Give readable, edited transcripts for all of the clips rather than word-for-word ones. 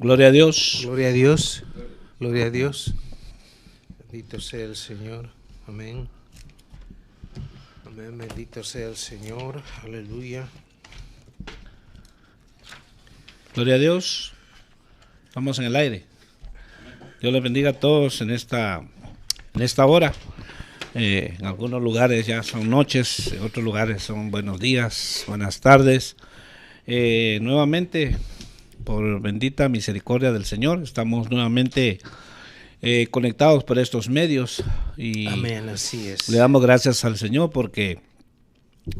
Gloria a Dios. Gloria a Dios. Gloria a Dios. Bendito sea el Señor. Amén. Amén. Bendito sea el Señor. Aleluya. Gloria a Dios. Estamos en el aire. Dios les bendiga a todos en esta hora. En algunos lugares ya son noches, en otros lugares son buenos días, buenas tardes. Nuevamente, por bendita misericordia del Señor, estamos nuevamente conectados por estos medios y Amén, así es. le damos gracias al Señor porque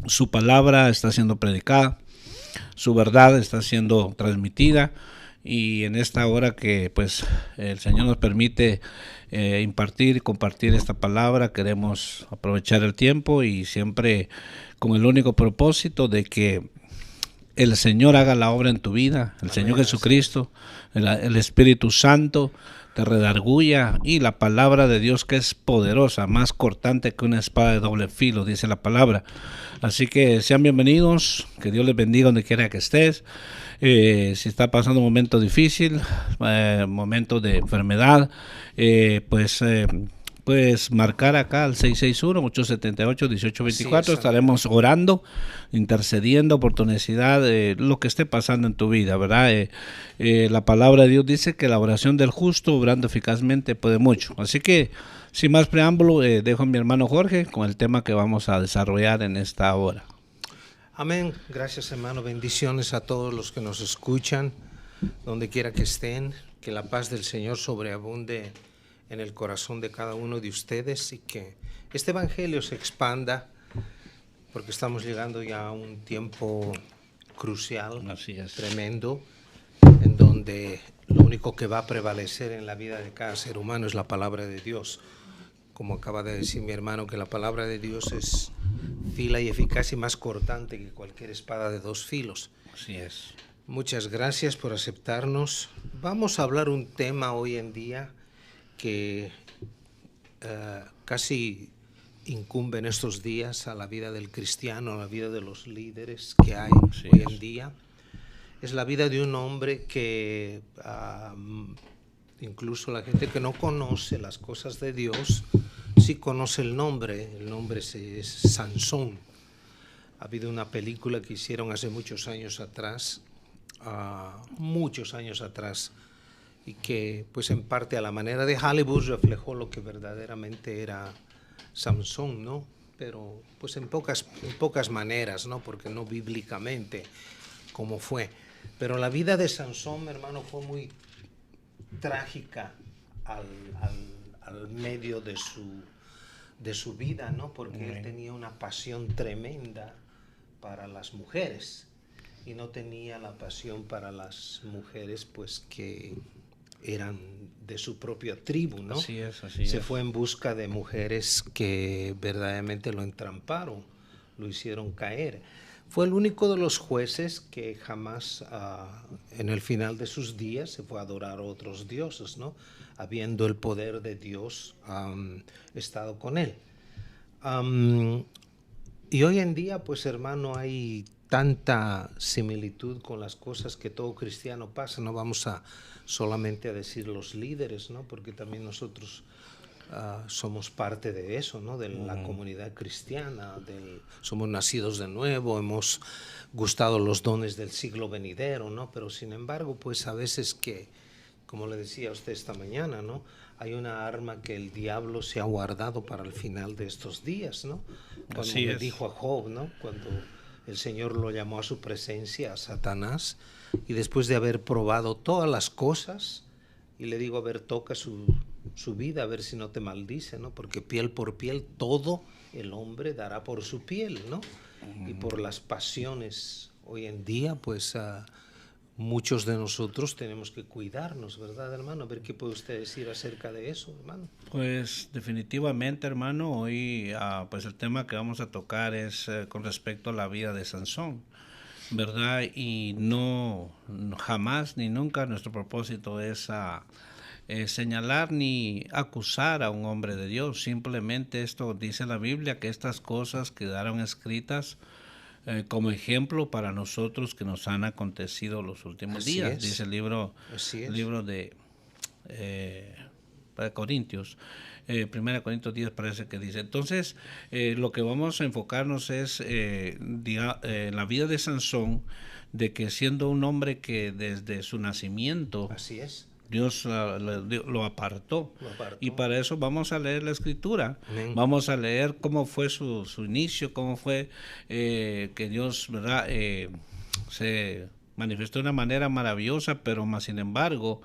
su palabra está siendo predicada, su verdad está siendo transmitida, y en esta hora que pues el Señor nos permite impartir y compartir esta palabra, queremos aprovechar el tiempo y siempre con el único propósito de que el Señor haga la obra en tu vida, el Señor Jesucristo, el Espíritu Santo te redarguya, y la palabra de Dios, que es poderosa, más cortante que una espada de doble filo, dice la palabra. Así que sean bienvenidos, que Dios les bendiga donde quiera que estés. Si está pasando un momento difícil, momento de enfermedad, puedes marcar acá al 661-878-1824. Sí, estaremos orando, intercediendo por tu necesidad, lo que esté pasando en tu vida, ¿verdad? La palabra de Dios dice que la oración del justo, obrando eficazmente, puede mucho. Así que, sin más preámbulo, dejo a mi hermano Jorge con el tema que vamos a desarrollar en esta hora. Amén. Gracias, hermano. Bendiciones a todos los que nos escuchan, donde quiera que estén. Que la paz del Señor sobreabunde en el corazón de cada uno de ustedes y que este evangelio se expanda, porque estamos llegando ya a un tiempo crucial, Así es. tremendo, en donde lo único que va a prevalecer en la vida de cada ser humano es la palabra de Dios. Como acaba de decir mi hermano, que la palabra de Dios es fila y eficaz y más cortante que cualquier espada de dos filos. Así es. Muchas gracias por aceptarnos. Vamos a hablar un tema hoy en día que casi incumbe en estos días a la vida del cristiano, a la vida de los líderes que hay hoy en día. Es la vida de un hombre que incluso la gente que no conoce las cosas de Dios sí conoce el nombre es Sansón. Ha habido una película que hicieron hace muchos años atrás, y que pues en parte a la manera de Hollywood reflejó lo que verdaderamente era Sansón, ¿no? Pero pues en pocas maneras, ¿no? Porque no bíblicamente como fue. Pero la vida de Sansón, mi hermano, fue muy trágica al medio de su vida, ¿no? Porque él tenía una pasión tremenda para las mujeres y no tenía la pasión para las mujeres pues que eran de su propia tribu, ¿no? Así es. Se fue en busca de mujeres que verdaderamente lo entramparon, lo hicieron caer. Fue el único de los jueces que jamás, en el final de sus días, se fue a adorar a otros dioses, ¿no? Habiendo el poder de Dios estado con él. Y hoy en día, pues hermano, hay tanta similitud con las cosas que todo cristiano pasa. No vamos a solamente a decir los líderes, ¿no? Porque también nosotros somos parte de eso, ¿no? De la comunidad cristiana, somos nacidos de nuevo, hemos gustado los dones del siglo venidero, ¿no? Pero sin embargo, pues a veces que, como le decía a usted esta mañana, ¿no? Hay una arma que el diablo se ha guardado para el final de estos días, ¿no? Cuando le dijo a Job, ¿no? Cuando el Señor lo llamó a su presencia, a Satanás, y después de haber probado todas las cosas, y le digo, a ver, toca su vida, a ver si no te maldice, ¿no? Porque piel por piel todo el hombre dará por su piel, ¿no? Y por las pasiones hoy en día, pues muchos de nosotros tenemos que cuidarnos, ¿verdad, hermano? A ver qué puede usted decir acerca de eso, hermano. Pues definitivamente, hermano, hoy pues el tema que vamos a tocar es con respecto a la vida de Sansón, ¿verdad? Y no jamás ni nunca nuestro propósito es señalar ni acusar a un hombre de Dios. Simplemente esto dice la Biblia, que estas cosas quedaron escritas como ejemplo para nosotros que nos han acontecido los últimos Así días, es. dice el libro, Así es. el libro de Corintios. 1 Corintios 10 parece que dice. Entonces, lo que vamos a enfocarnos es la vida de Sansón, de que siendo un hombre que desde su nacimiento Así es. Dios lo apartó. Lo apartó. Y para eso vamos a leer la escritura. Amén. Vamos a leer cómo fue su inicio, cómo fue que Dios, ¿verdad? Se manifestó de una manera maravillosa, pero más sin embargo,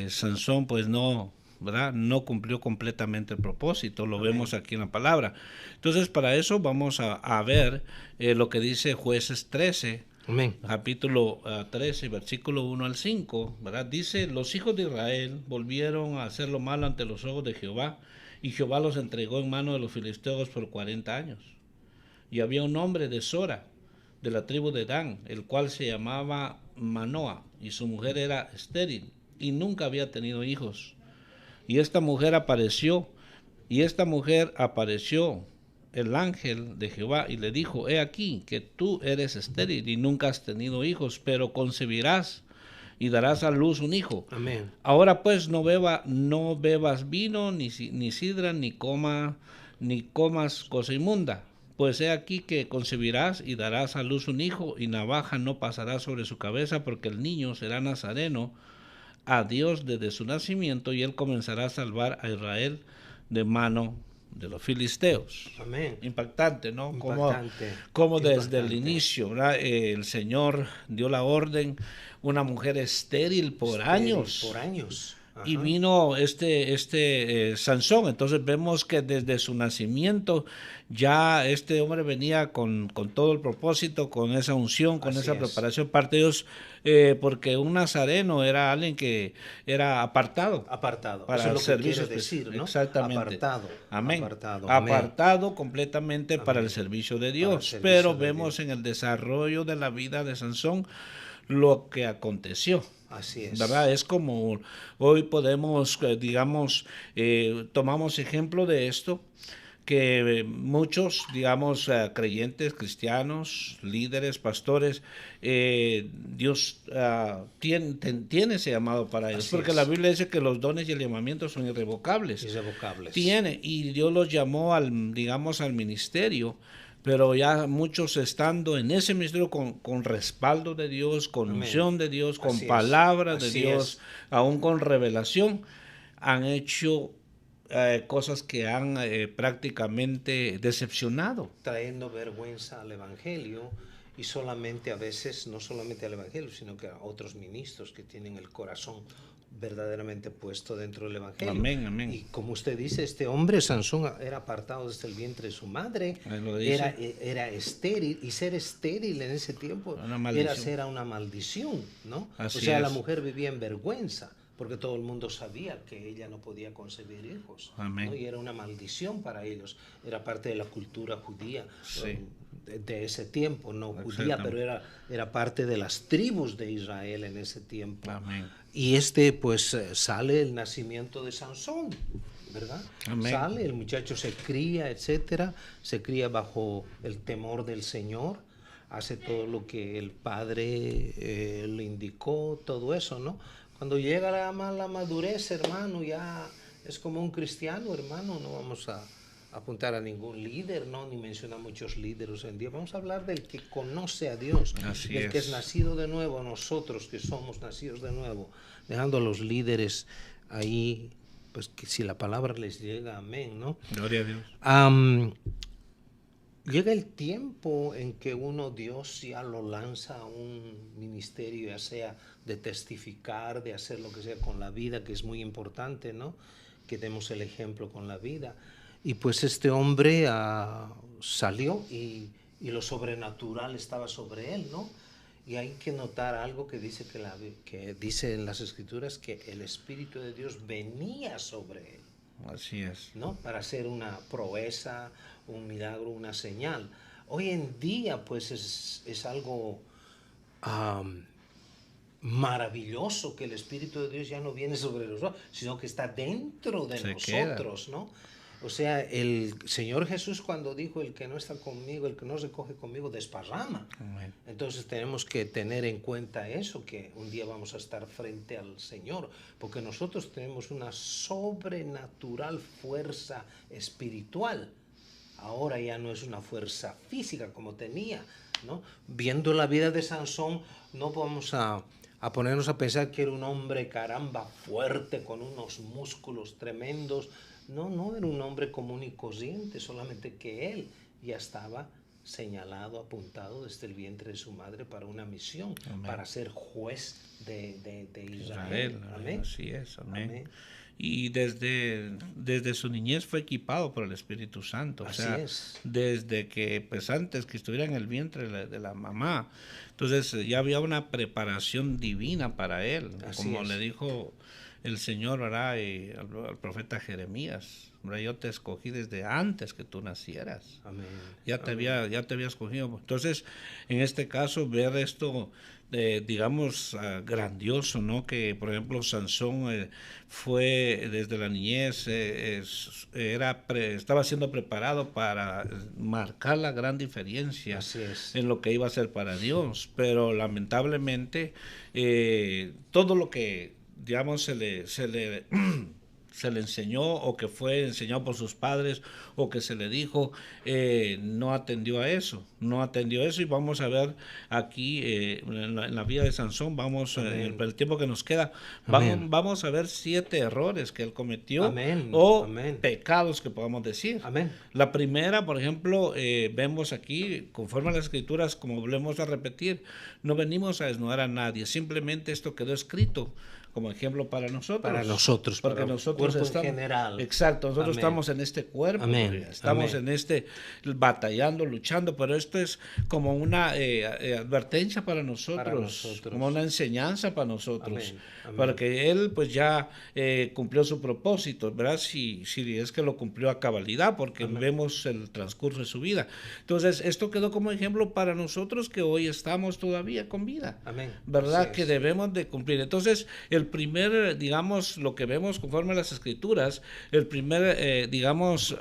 Sansón pues no, ¿verdad? No cumplió completamente el propósito, lo Amén. vemos aquí en la palabra. Entonces, para eso vamos a ver lo que dice Jueces 13, Amén. capítulo 13, versículo 1 al 5, ¿verdad? Dice, los hijos de Israel volvieron a hacer lo malo ante los ojos de Jehová, y Jehová los entregó en mano de los filisteos por 40 años. Y había un hombre de Sora, de la tribu de Dan, el cual se llamaba Manoa, y su mujer era estéril, y nunca había tenido hijos. Y esta mujer apareció el ángel de Jehová y le dijo, he aquí que tú eres estéril y nunca has tenido hijos, pero concebirás y darás a luz un hijo. Amén. Ahora pues no bebas vino, ni sidra, ni comas cosa inmunda. Pues he aquí que concebirás y darás a luz un hijo, y navaja no pasará sobre su cabeza, porque el niño será nazareno a Dios desde su nacimiento, y él comenzará a salvar a Israel de mano de los filisteos. Amén. Impactante, ¿no? Impactante. Como desde el Impactante. inicio, ¿verdad? El Señor dio la orden, una mujer estéril por años. Por años. Ajá. Y vino Sansón. Entonces vemos que desde su nacimiento ya este hombre venía con todo el propósito, con esa unción, con Así esa es. preparación parte de Dios, porque un nazareno era alguien que era apartado. Apartado. Para eso es lo el que servicio quiere decir, ¿no? Exactamente. Apartado. Amén. Apartado. Apartado completamente para el servicio de Dios. servicio Pero de vemos Dios. en el desarrollo de la vida de Sansón lo que aconteció. Así es. ¿Verdad? Es como hoy podemos, digamos, tomamos ejemplo de esto, que muchos, digamos, creyentes, cristianos, líderes, pastores, Dios tiene ese llamado para ellos, Así porque es. la Biblia dice que los dones y el llamamiento son irrevocables. Irrevocables. Y Dios los llamó digamos, al ministerio, pero ya muchos estando en ese ministerio con respaldo de Dios, con Amén. unción de Dios, con Así es. palabras de Así Dios, es. aún con revelación, han hecho cosas que han prácticamente decepcionado. Trayendo vergüenza al Evangelio, y solamente a veces, no solamente al Evangelio, sino que a otros ministros que tienen el corazón verdaderamente puesto dentro del Evangelio. Amén, amén. Y como usted dice, este hombre, Sansón, era apartado desde el vientre de su madre, Ahí lo dice. era estéril, y ser estéril en ese tiempo Una maldición. era una maldición, ¿no? Así o sea, es. la mujer vivía en vergüenza, porque todo el mundo sabía que ella no podía concebir hijos, Amén. ¿no? Y era una maldición para ellos, era parte de la cultura judía. Sí. De ese tiempo, no judía, Exactamente. pero era parte de las tribus de Israel en ese tiempo. Amén. Y pues sale el nacimiento de Sansón, ¿verdad? Amén. Sale, el muchacho se cría, etcétera, se cría bajo el temor del Señor, hace todo lo que el padre le indicó, todo eso, ¿no? Cuando llega la madurez, hermano, ya es como un cristiano, hermano, no vamos a apuntar a ningún líder, ¿no? Ni mencionar muchos líderes hoy en día. Vamos a hablar del que conoce a Dios, Así del que es. es nacido de nuevo, nosotros que somos nacidos de nuevo, dejando a los líderes ahí, pues que si la palabra les llega, amén, ¿no? Gloria a Dios. Llega el tiempo en que Dios ya lo lanza a un ministerio, ya sea de testificar, de hacer lo que sea con la vida, que es muy importante, ¿no? Que demos el ejemplo con la vida. Y pues este hombre salió y lo sobrenatural estaba sobre él, ¿no? Y hay que notar algo que dice que dice en las Escrituras, que el Espíritu de Dios venía sobre él, Así es. ¿no? Para hacer una proeza, un milagro, una señal. Hoy en día, pues es algo maravilloso que el Espíritu de Dios ya no viene sobre nosotros, sino que está dentro de nosotros, ¿no? O sea, el Señor Jesús cuando dijo, el que no está conmigo, el que no recoge conmigo, desparrama. Amén. Entonces tenemos que tener en cuenta eso, que un día vamos a estar frente al Señor, porque nosotros tenemos una sobrenatural fuerza espiritual. Ahora ya no es una fuerza física como tenía, ¿no? Viendo la vida de Sansón, no vamos a ponernos a pensar que era un hombre, caramba, fuerte, con unos músculos tremendos. No, no era un hombre común y corriente, solamente que él ya estaba señalado, apuntado desde el vientre de su madre para una misión, Amén. para ser juez de Israel. Israel, Amén. así es, amén. Amén. Y desde su niñez fue equipado por el Espíritu Santo, o Así sea, es. desde que, pues antes que estuviera en el vientre de la mamá, entonces ya había una preparación divina para él, Así como es. le dijo el Señor, ¿verdad? Y al profeta Jeremías, ¿verdad? Yo te escogí desde antes que tú nacieras. Amén. Ya te Amén. ya te había escogido. Entonces, en este caso, ver esto, digamos, grandioso, ¿no? Que, por ejemplo, Sansón fue desde la niñez, estaba siendo preparado para marcar la gran diferencia Así es. en lo que iba a ser para Dios. Pero lamentablemente, todo lo que, digamos, se le enseñó o que fue enseñado por sus padres o que se le dijo, no atendió a eso, y vamos a ver aquí en la vida de Sansón, vamos en el tiempo que nos queda, vamos a ver 7 errores que él cometió. Amén. O Amén. pecados que podamos decir. Amén. La primera, por ejemplo, vemos aquí, conforme a las escrituras, como volvemos a repetir, no venimos a desnudar a nadie, simplemente esto quedó escrito como ejemplo para nosotros. Para nosotros, porque para nosotros cuerpo estamos, en general. Exacto, nosotros Amén. estamos en este cuerpo, Amén. estamos Amén. en este batallando, luchando, pero esto es como una advertencia para nosotros, como una enseñanza para nosotros, Amén. Amén. para que él pues ya cumplió su propósito, ¿verdad? Si es que lo cumplió a cabalidad, porque Amén. vemos el transcurso de su vida. Entonces, esto quedó como ejemplo para nosotros que hoy estamos todavía con vida, Amén. ¿verdad? Así Que es. debemos de cumplir. Entonces, el primer, digamos, lo que vemos conforme a las escrituras, el primer, digamos,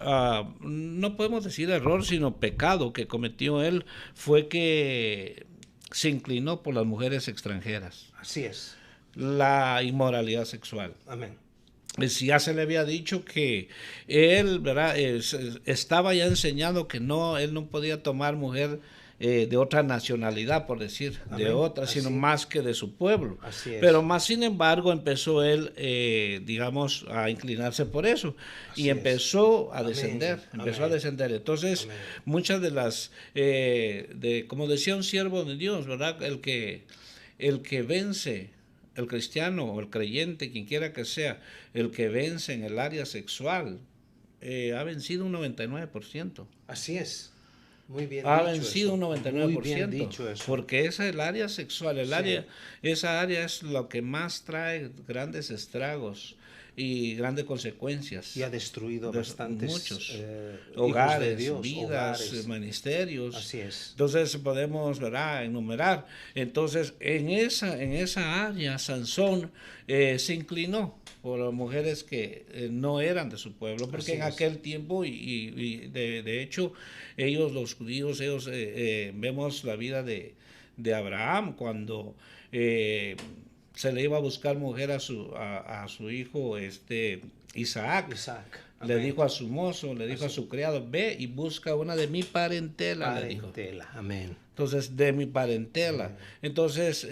no podemos decir error, sino pecado que cometió él fue que se inclinó por las mujeres extranjeras. Así es. La inmoralidad sexual. Amén. Si ya se le había dicho que él, ¿verdad? Estaba ya enseñando que no, él no podía tomar mujer de otra nacionalidad, por decir, Amén. de otra, Así. sino más que de su pueblo. Así es. Pero más sin embargo empezó él, digamos, a inclinarse por eso. Así y empezó a Amén. descender, empezó Amén. a descender. Entonces, Amén. muchas de las, como decía un siervo de Dios, ¿verdad? El que vence, el cristiano o el creyente, quien quiera que sea, el que vence en el área sexual, ha vencido un 99%. Así es. Muy bien Ha dicho vencido eso. un 99%. Muy bien dicho eso. Porque esa es el área sexual, Sí. esa área es lo que más trae grandes estragos y grandes consecuencias. Y ha destruido bastantes muchos hijos hogares, de Dios, vidas, hogares. ministerios. Así es. Entonces podemos, ¿verdad?, enumerar. Entonces, en esa área, Sansón se inclinó por las mujeres que no eran de su pueblo, porque Así en es. aquel tiempo, y de hecho, ellos, los judíos, vemos la vida de Abraham cuando se le iba a buscar mujer a su hijo Isaac. Le Amén. dijo a su mozo, le dijo a su criado, ve y busca una de mi parentela, le dijo. Parentela. Amén. Entonces, de mi parentela. Entonces,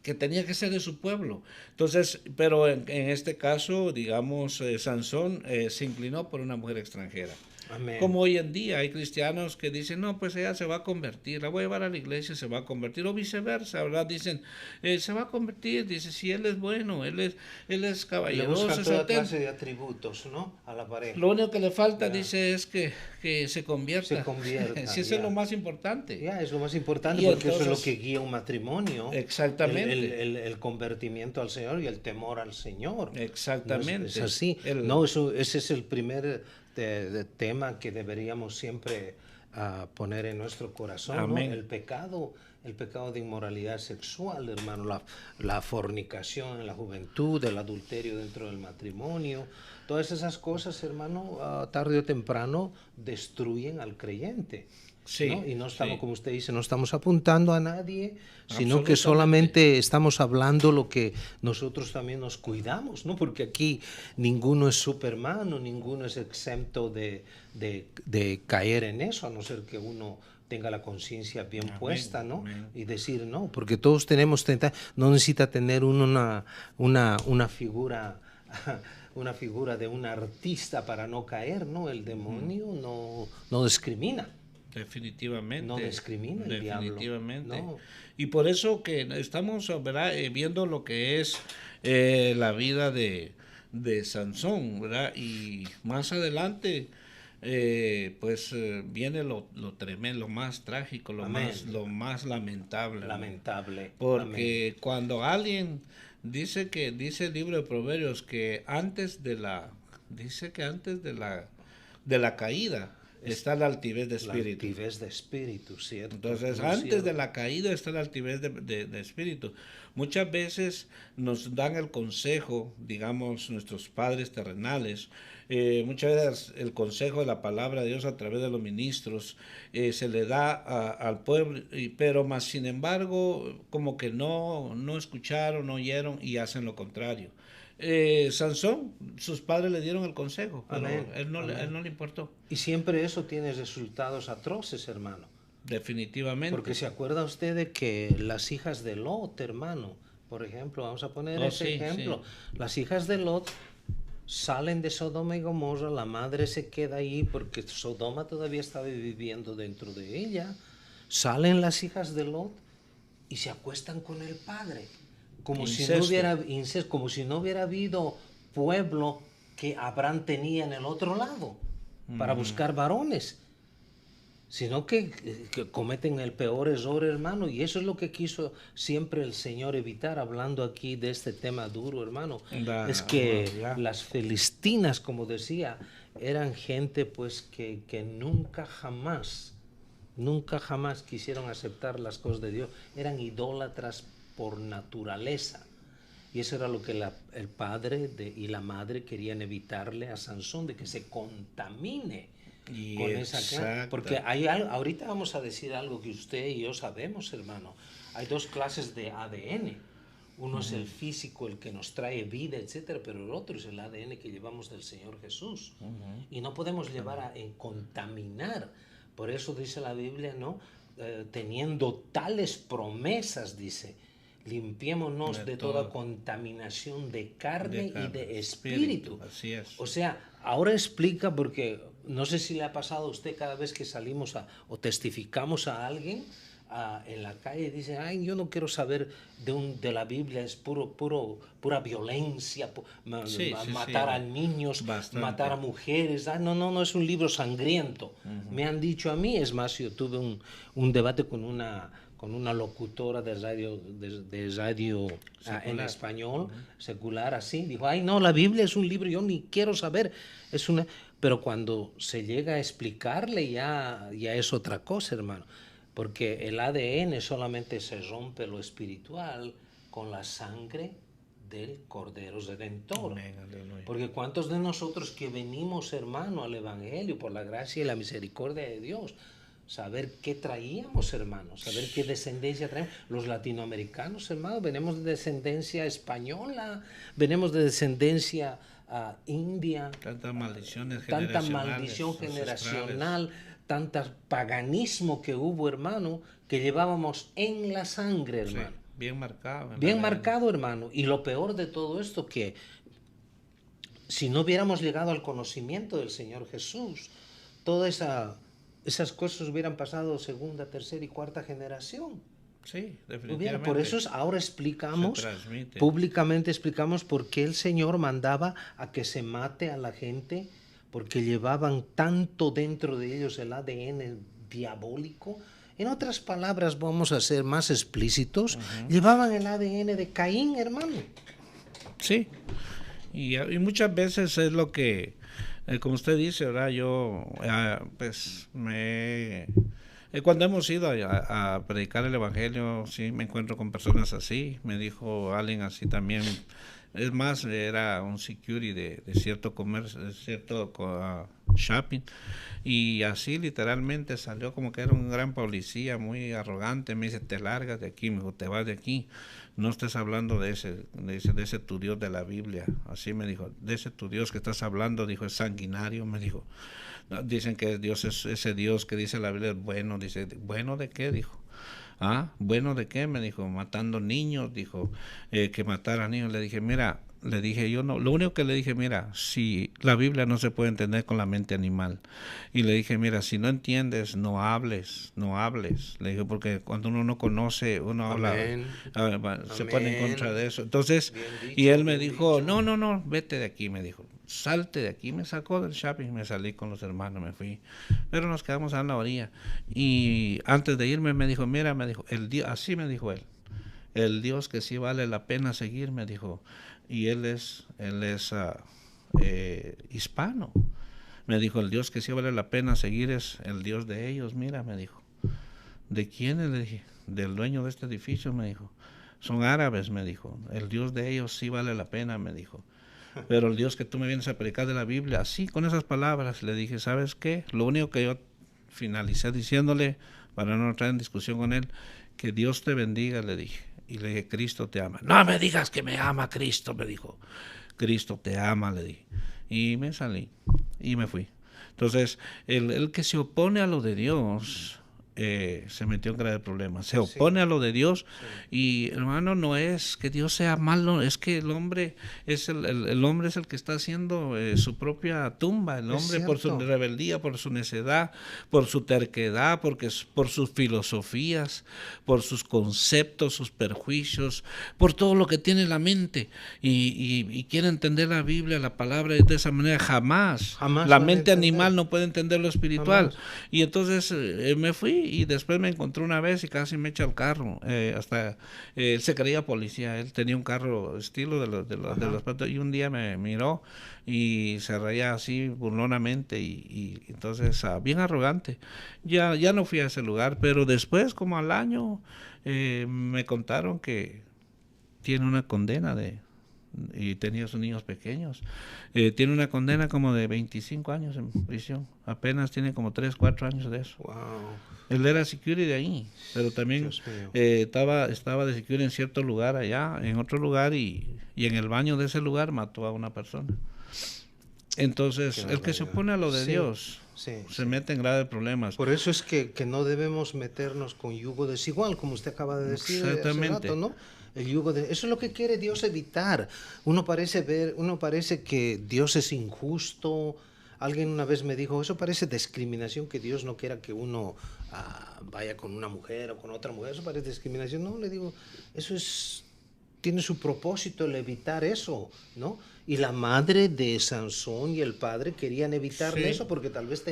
que tenía que ser de su pueblo. Entonces, pero en este caso, digamos, Sansón se inclinó por una mujer extranjera. Amén. Como hoy en día hay cristianos que dicen, no, pues ella se va a convertir, la voy a llevar a la iglesia, se va a convertir, o viceversa, ¿verdad? Dicen, se va a convertir, dice, si él es bueno, él es caballeroso. Le buscan toda clase de atributos, ¿no? A la pareja. Lo único que le falta, Ya. dice, es que se convierta. Se convierta, Sí, eso ya. es lo más importante. Ya, es lo más importante Y porque eso es entonces- lo que guía un matrimonio. Exactamente. El convertimiento al Señor y el temor al Señor. Exactamente. No es así. Ese es el primer tema que deberíamos siempre poner en nuestro corazón. ¿no? Amén. El pecado el pecado de inmoralidad sexual, hermano, la fornicación en la juventud, el adulterio dentro del matrimonio, todas esas cosas, hermano, tarde o temprano destruyen al creyente. Sí, ¿no? Y no estamos, sí. como usted dice, no estamos apuntando a nadie, sino que solamente estamos hablando lo que nosotros también nos cuidamos, ¿no? Porque aquí ninguno es Superman, o ninguno es exento de caer en eso, a no ser que uno tenga la conciencia bien puesta, ¿no? Amén. Y decir, no, porque todos tenemos no necesita tener uno una figura una figura de un artista para no caer, ¿no? El demonio no discrimina. Definitivamente. No discrimina el definitivamente. diablo. No. Y por eso que estamos, ¿verdad? Viendo lo que es la vida de Sansón, ¿verdad? Y más adelante, viene lo tremendo, lo más trágico, lo más lamentable. Lamentable. Porque cuando alguien dice el libro de Proverbios que antes de la caída está la altivez de espíritu. La altivez de espíritu, ¿cierto? Entonces, antes de la caída está la altivez de espíritu. Muchas veces nos dan el consejo, digamos, nuestros padres terrenales, muchas veces el consejo de la palabra de Dios a través de los ministros se le da al pueblo, pero más sin embargo, como que no escucharon, no oyeron y hacen lo contrario. Sansón, sus padres le dieron el consejo, pero él no le importó. Y siempre eso tiene resultados atroces, hermano. Definitivamente. Porque se acuerda usted de que las hijas de Lot, hermano, por ejemplo, vamos a poner ese ejemplo. Sí. Las hijas de Lot salen de Sodoma y Gomorra, la madre se queda ahí porque Sodoma todavía estaba viviendo dentro de ella. Salen las hijas de Lot y se acuestan con el padre. Como si no hubiera incesto, como si no hubiera habido pueblo que Abraham tenía en el otro lado para buscar varones, sino que cometen el peor error, hermano, y eso es lo que quiso siempre el Señor evitar, hablando aquí de este tema duro, hermano. Es que las filistinas, como decía, eran gente pues que nunca jamás quisieron aceptar las cosas de Dios, eran idólatras por naturaleza. Y eso era lo que el padre y la madre querían evitarle a Sansón, de que se contamine con esa clase. Porque hay algo, ahorita vamos a decir algo que usted y yo sabemos, hermano. Hay dos clases de ADN. Uno es el físico, el que nos trae vida, etcétera, pero el otro es el ADN que llevamos del Señor Jesús. Y no podemos llevar a contaminar. Por eso dice la Biblia, ¿no? Teniendo tales promesas, dice, limpiémonos de toda contaminación de carne y de espíritu. Así es. O sea, ahora explica, porque no sé si le ha pasado a usted cada vez que salimos o testificamos a alguien en la calle, dice, ay, yo no quiero saber de la Biblia, es pura violencia, matar a niños, matar a mujeres. No, es un libro sangriento. Me han dicho a mí, es más, yo tuve un debate con una locutora de radio en español, secular, así. Dijo, ay, no, la Biblia es un libro, yo ni quiero saber. Pero cuando se llega a explicarle, ya es otra cosa, hermano. Porque el ADN solamente se rompe lo espiritual con la sangre del Cordero Redentor. Amén, porque ¿cuántos de nosotros que venimos, hermano, al Evangelio por la gracia y la misericordia de Dios, saber qué traíamos, hermanos, saber qué descendencia traemos? Los latinoamericanos, hermanos, venimos de descendencia española, venimos de descendencia india. Tanta maldición generacional, tanto paganismo que hubo, hermano, que llevábamos en la sangre, hermano. Sí, bien marcado. Bien marcado, hermano. Y lo peor de todo esto, que si no hubiéramos llegado al conocimiento del Señor Jesús, todas esas cosas hubieran pasado segunda, tercera y cuarta generación. Sí, definitivamente. Por eso ahora públicamente explicamos por qué el Señor mandaba a que se mate a la gente, porque llevaban tanto dentro de ellos el ADN diabólico. En otras palabras, vamos a ser más explícitos, llevaban el ADN de Caín, hermano. Sí, y muchas veces es lo que, como usted dice, ¿verdad? Yo pues me Cuando hemos ido a predicar el evangelio, sí, me encuentro con personas así. Me dijo alguien así también. Es más, era un security de cierto comercio, de cierto shopping. Y así literalmente salió como que era un gran policía, muy arrogante. Me dice, te largas de aquí, me dijo, te vas de aquí. No estés hablando de ese tu Dios de la Biblia. Así me dijo, de ese tu Dios que estás hablando, dijo, es sanguinario, me dijo. Dicen que Dios es ese Dios que dice la Biblia es bueno. Dice, ¿bueno de qué? Dijo. Ah, ¿bueno de qué? Me dijo, matando niños, dijo, que matar a niños. Le dije, mira, le dije yo no, lo único que le dije, mira, si la Biblia no se puede entender con la mente animal. Y le dije, mira, si no entiendes, no hables, no hables. Le dije, porque cuando uno no conoce, uno habla, se pone en contra de eso. Entonces, dicho, y él me dijo, dicho. No, vete de aquí, me dijo. Salte de aquí, me sacó del shopping, me salí con los hermanos, me fui, pero nos quedamos a la orilla. Y antes de irme me dijo, mira, me dijo, el Dios, así me dijo él, el Dios que sí vale la pena seguir, me dijo, y él es hispano. Me dijo, el Dios que sí vale la pena seguir es el Dios de ellos. Mira, me dijo, ¿de quién? Le dije, del dueño de este edificio, me dijo. Son árabes, me dijo, el Dios de ellos sí vale la pena, me dijo. Pero el Dios que tú me vienes a predicar de la Biblia, así con esas palabras, le dije, ¿sabes qué? Lo único que yo finalicé diciéndole, para no entrar en discusión con él, que Dios te bendiga, le dije. Y le dije, Cristo te ama. No me digas que me ama Cristo, me dijo. Cristo te ama, le dije. Y me salí y me fui. Entonces, el que se opone a lo de Dios se metió en grave problema. Se opone a lo de Dios y, hermano, no es que Dios sea malo, es que el hombre es el hombre es el que está haciendo su propia tumba. El hombre por su rebeldía, por su necedad, por su terquedad, por sus filosofías, por sus conceptos, sus perjuicios, por todo lo que tiene en la mente y quiere entender la Biblia, la palabra de esa manera. Jamás la mente animal no puede entender lo espiritual. Jamás. Y entonces me fui y después me encontré una vez y casi me echa el carro. Hasta él se creía policía, él tenía un carro estilo de los y un día me miró y se reía así burlonamente y entonces bien arrogante. Ya no fui a ese lugar, pero después, como al año, me contaron que tiene una condena y tenía sus niños pequeños. Tiene una condena como de 25 años en prisión. Apenas tiene como 3, 4 años de eso. Wow. Él era security de ahí, pero también estaba de security en cierto lugar allá, en otro lugar, y en el baño de ese lugar mató a una persona. Entonces, el que se opone a lo de Dios se mete en graves problemas. Por eso es que no debemos meternos con yugo desigual, como usted acaba de decir. Exactamente. Hace rato, ¿no? El yugo eso es lo que quiere Dios evitar. Uno parece que Dios es injusto. Alguien una vez me dijo, eso parece discriminación, que Dios no quiera que uno vaya con una mujer o con otra mujer, eso parece discriminación. No, le digo, tiene su propósito el evitar eso, ¿no? Y la madre de Sansón y el padre querían evitarle eso porque tal vez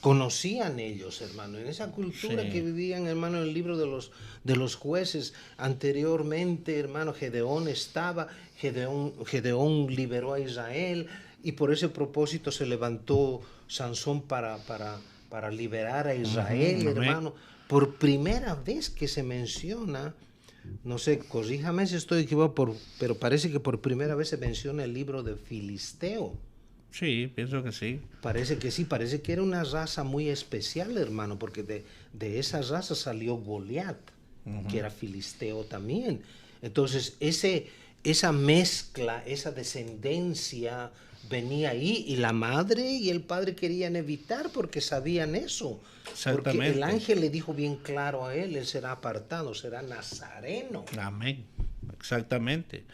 conocían ellos, hermano, en esa cultura que vivían, hermano, en el libro de los jueces. Anteriormente, hermano, Gedeón liberó a Israel y por ese propósito se levantó Sansón para liberar a Israel, hermano. Por primera vez que se menciona, no sé, corríjame si estoy equivocado, pero parece que por primera vez se menciona el libro de Filisteo. Sí, pienso que sí. Parece que sí, parece que era una raza muy especial, hermano, porque de esa raza salió Goliat, que era filisteo también. Entonces, esa mezcla, esa descendencia venía ahí y la madre y el padre querían evitar porque sabían eso. Porque el ángel le dijo bien claro a él será apartado, será nazareno. Amén, exactamente.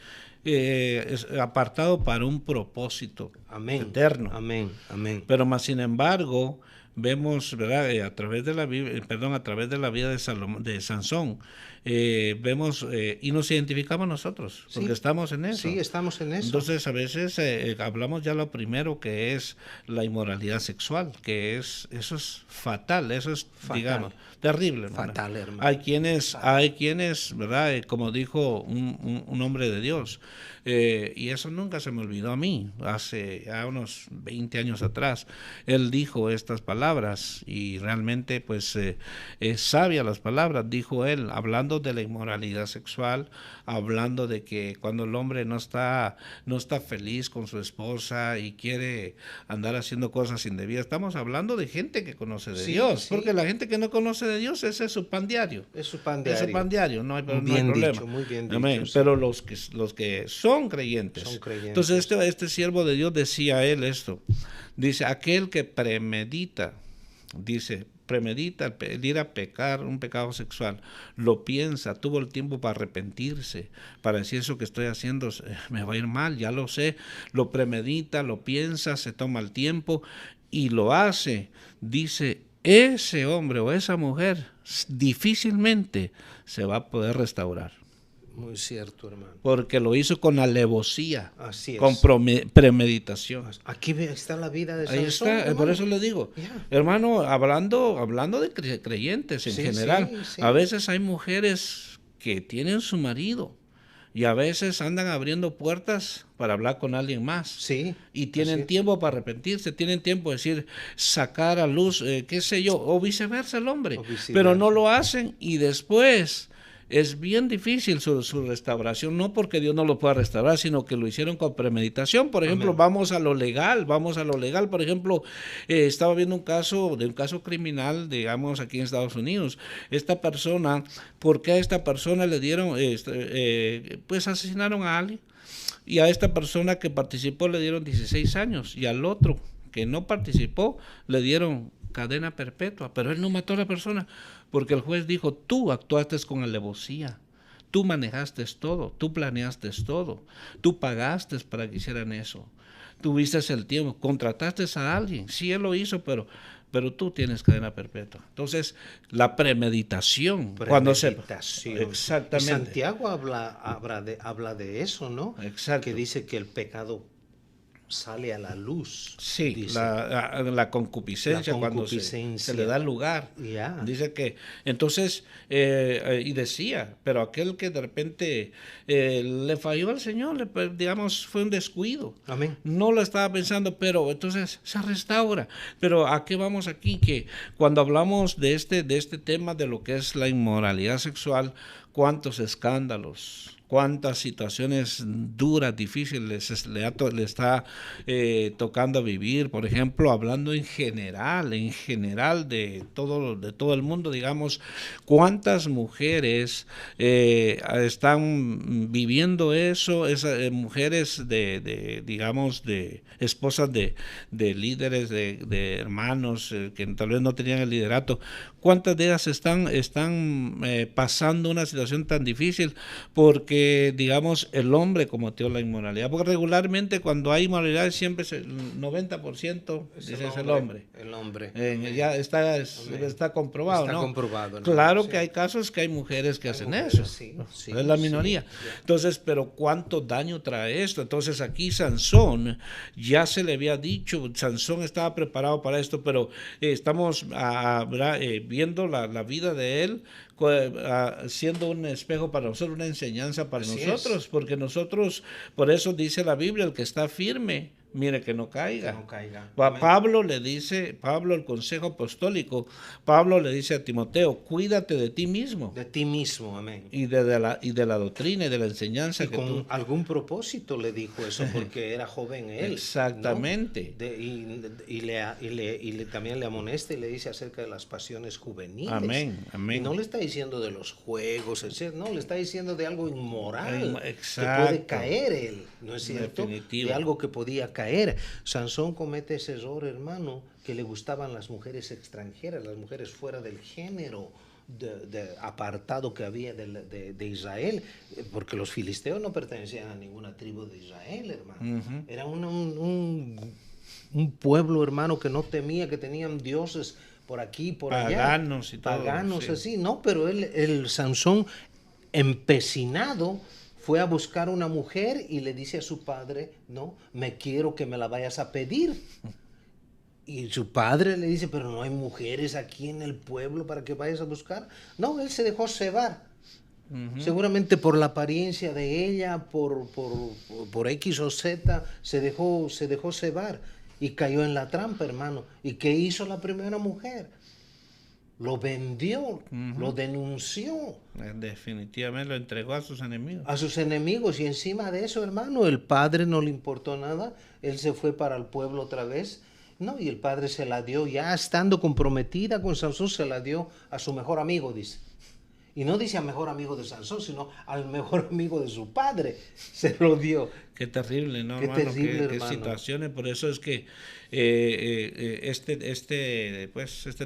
Es apartado para un propósito eterno. Amén, amén. Pero más sin embargo, vemos, ¿verdad? A través de la Biblia, a través de la vida de Sansón, vemos y nos identificamos nosotros, porque Sí, estamos en eso. sí, estamos en eso. Entonces, a veces hablamos ya lo primero, que es la inmoralidad sexual, que eso es fatal, eso es, Fatal. digamos, terrible, hermano. Fatal, hermano. Hay quienes, ¿verdad? Como dijo un hombre de Dios, y eso nunca se me olvidó a mí, hace ya unos 20 años atrás, él dijo estas palabras, y realmente pues es sabia las palabras, dijo él, hablando de la inmoralidad sexual, hablando de que cuando el hombre no está feliz con su esposa y quiere andar haciendo cosas indebidas, estamos hablando de gente que conoce de Sí, Dios, sí. porque la gente que no conoce de Dios, ese es su pan diario. Es su pan diario. Es su pan diario, no hay Bien problema. dicho, muy bien dicho, Amén. sí. Pero los que son creyentes. Son creyentes. Entonces este siervo de Dios decía él esto. Dice, aquel que premedita el ir a pecar, un pecado sexual, lo piensa, tuvo el tiempo para arrepentirse, para decir eso que estoy haciendo me va a ir mal, ya lo sé, lo premedita, lo piensa, se toma el tiempo y lo hace, dice, ese hombre o esa mujer difícilmente se va a poder restaurar. Muy cierto, hermano. Porque lo hizo con alevosía, Así es. con premeditación. Aquí está la vida de Ahí Sansón, está, hermano. por eso le digo, Ya. hermano, hablando de creyentes en Sí, general, sí, sí. a veces hay mujeres que tienen su marido y a veces andan abriendo puertas para hablar con alguien más. Sí. Y tienen así. tiempo para arrepentirse, tienen tiempo de decir, sacar a luz, qué sé yo, o viceversa el hombre, O viceversa. pero no lo hacen y después es bien difícil su restauración, no porque Dios no lo pueda restaurar, sino que lo hicieron con premeditación. Por ejemplo, Amén. vamos a lo legal. Por ejemplo, estaba viendo un caso criminal, digamos, aquí en Estados Unidos. Esta persona, ¿por qué a esta persona le dieron, pues asesinaron a alguien? Y a esta persona que participó le dieron 16 años y al otro que no participó le dieron cadena perpetua, pero él no mató a la persona porque el juez dijo, tú actuaste con alevosía, tú manejaste todo, tú planeaste todo, tú pagaste para que hicieran eso, tuviste el tiempo, contrataste a alguien, sí, él lo hizo, pero tú tienes cadena perpetua. Entonces, la premeditación. Cuando se... Exactamente. Y Santiago habla de eso, ¿no? Exacto. Que dice que el pecado sale a la luz. Sí, dice. la concupiscencia, cuando se le da lugar. Yeah. Dice que, entonces, y decía, pero aquel que de repente le falló al Señor, digamos, fue un descuido. Amén. No lo estaba pensando, pero entonces se restaura. Pero ¿a qué vamos aquí? Que cuando hablamos de este tema de lo que es la inmoralidad sexual, cuántos escándalos, cuántas situaciones duras, difíciles le está tocando vivir. Por ejemplo, hablando en general de todo el mundo, digamos, cuántas mujeres están viviendo eso, esas mujeres digamos, de esposas de líderes, de hermanos que tal vez no tenían el liderato. ¿Cuántas de ellas están pasando una situación tan difícil porque digamos, el hombre cometió la inmoralidad? Porque regularmente cuando hay inmoralidad siempre es el 90% es el hombre. El hombre. Ya está comprobado, está ¿no? comprobado, ¿no? Claro sí. que hay casos que hay mujeres que hacen mujeres, eso. sí, sí, es la minoría. Sí. Entonces, pero ¿cuánto daño trae esto? Entonces aquí Sansón, ya se le había dicho, Sansón estaba preparado para esto, pero estamos viendo la vida de él siendo un espejo para nosotros, una enseñanza para Así nosotros, porque nosotros, por eso dice la Biblia, el que está firme, mire que no caiga. Que no caiga. Pablo, el consejo apostólico, Pablo le dice a Timoteo, cuídate de ti mismo. De ti mismo, amén. Y de la doctrina y de la enseñanza y que con tú... algún propósito le dijo eso, porque era joven él. Exactamente. ¿No? También le amonesta y le dice acerca de las pasiones juveniles. Amén, amén. Y no le está diciendo de los juegos, etc. No, le está diciendo de algo inmoral. Exacto. Que puede caer él, ¿no es cierto? Definitivo. De algo que podía caer. Sansón comete ese error, hermano, que le gustaban las mujeres extranjeras, las mujeres fuera del género apartado que había de Israel, porque los filisteos no pertenecían a ninguna tribu de Israel, hermano. Era un pueblo, hermano, que no temía, que tenían dioses por aquí, por allá. Paganos y todo. Paganos, sí. así, no, pero el Sansón empecinado, fue a buscar una mujer y le dice a su padre, no, me quiero que me la vayas a pedir. Y su padre le dice, pero no hay mujeres aquí en el pueblo para que vayas a buscar. No, él se dejó cebar. Seguramente por la apariencia de ella, por X o Z, se dejó cebar y cayó en la trampa, hermano. ¿Y qué hizo la primera mujer? Lo vendió, lo denunció. Definitivamente lo entregó a sus enemigos. A sus enemigos. Y encima de eso, hermano, el padre no le importó nada. Él se fue para el pueblo otra vez. No, y el padre se la dio, ya estando comprometida con Sansón, se la dio a su mejor amigo, dice. Y no dice al mejor amigo de Sansón, sino al mejor amigo de su padre. Se lo dio. Qué terrible, ¿no, Qué hermano? terrible, Qué hermano. situaciones. Por eso es que este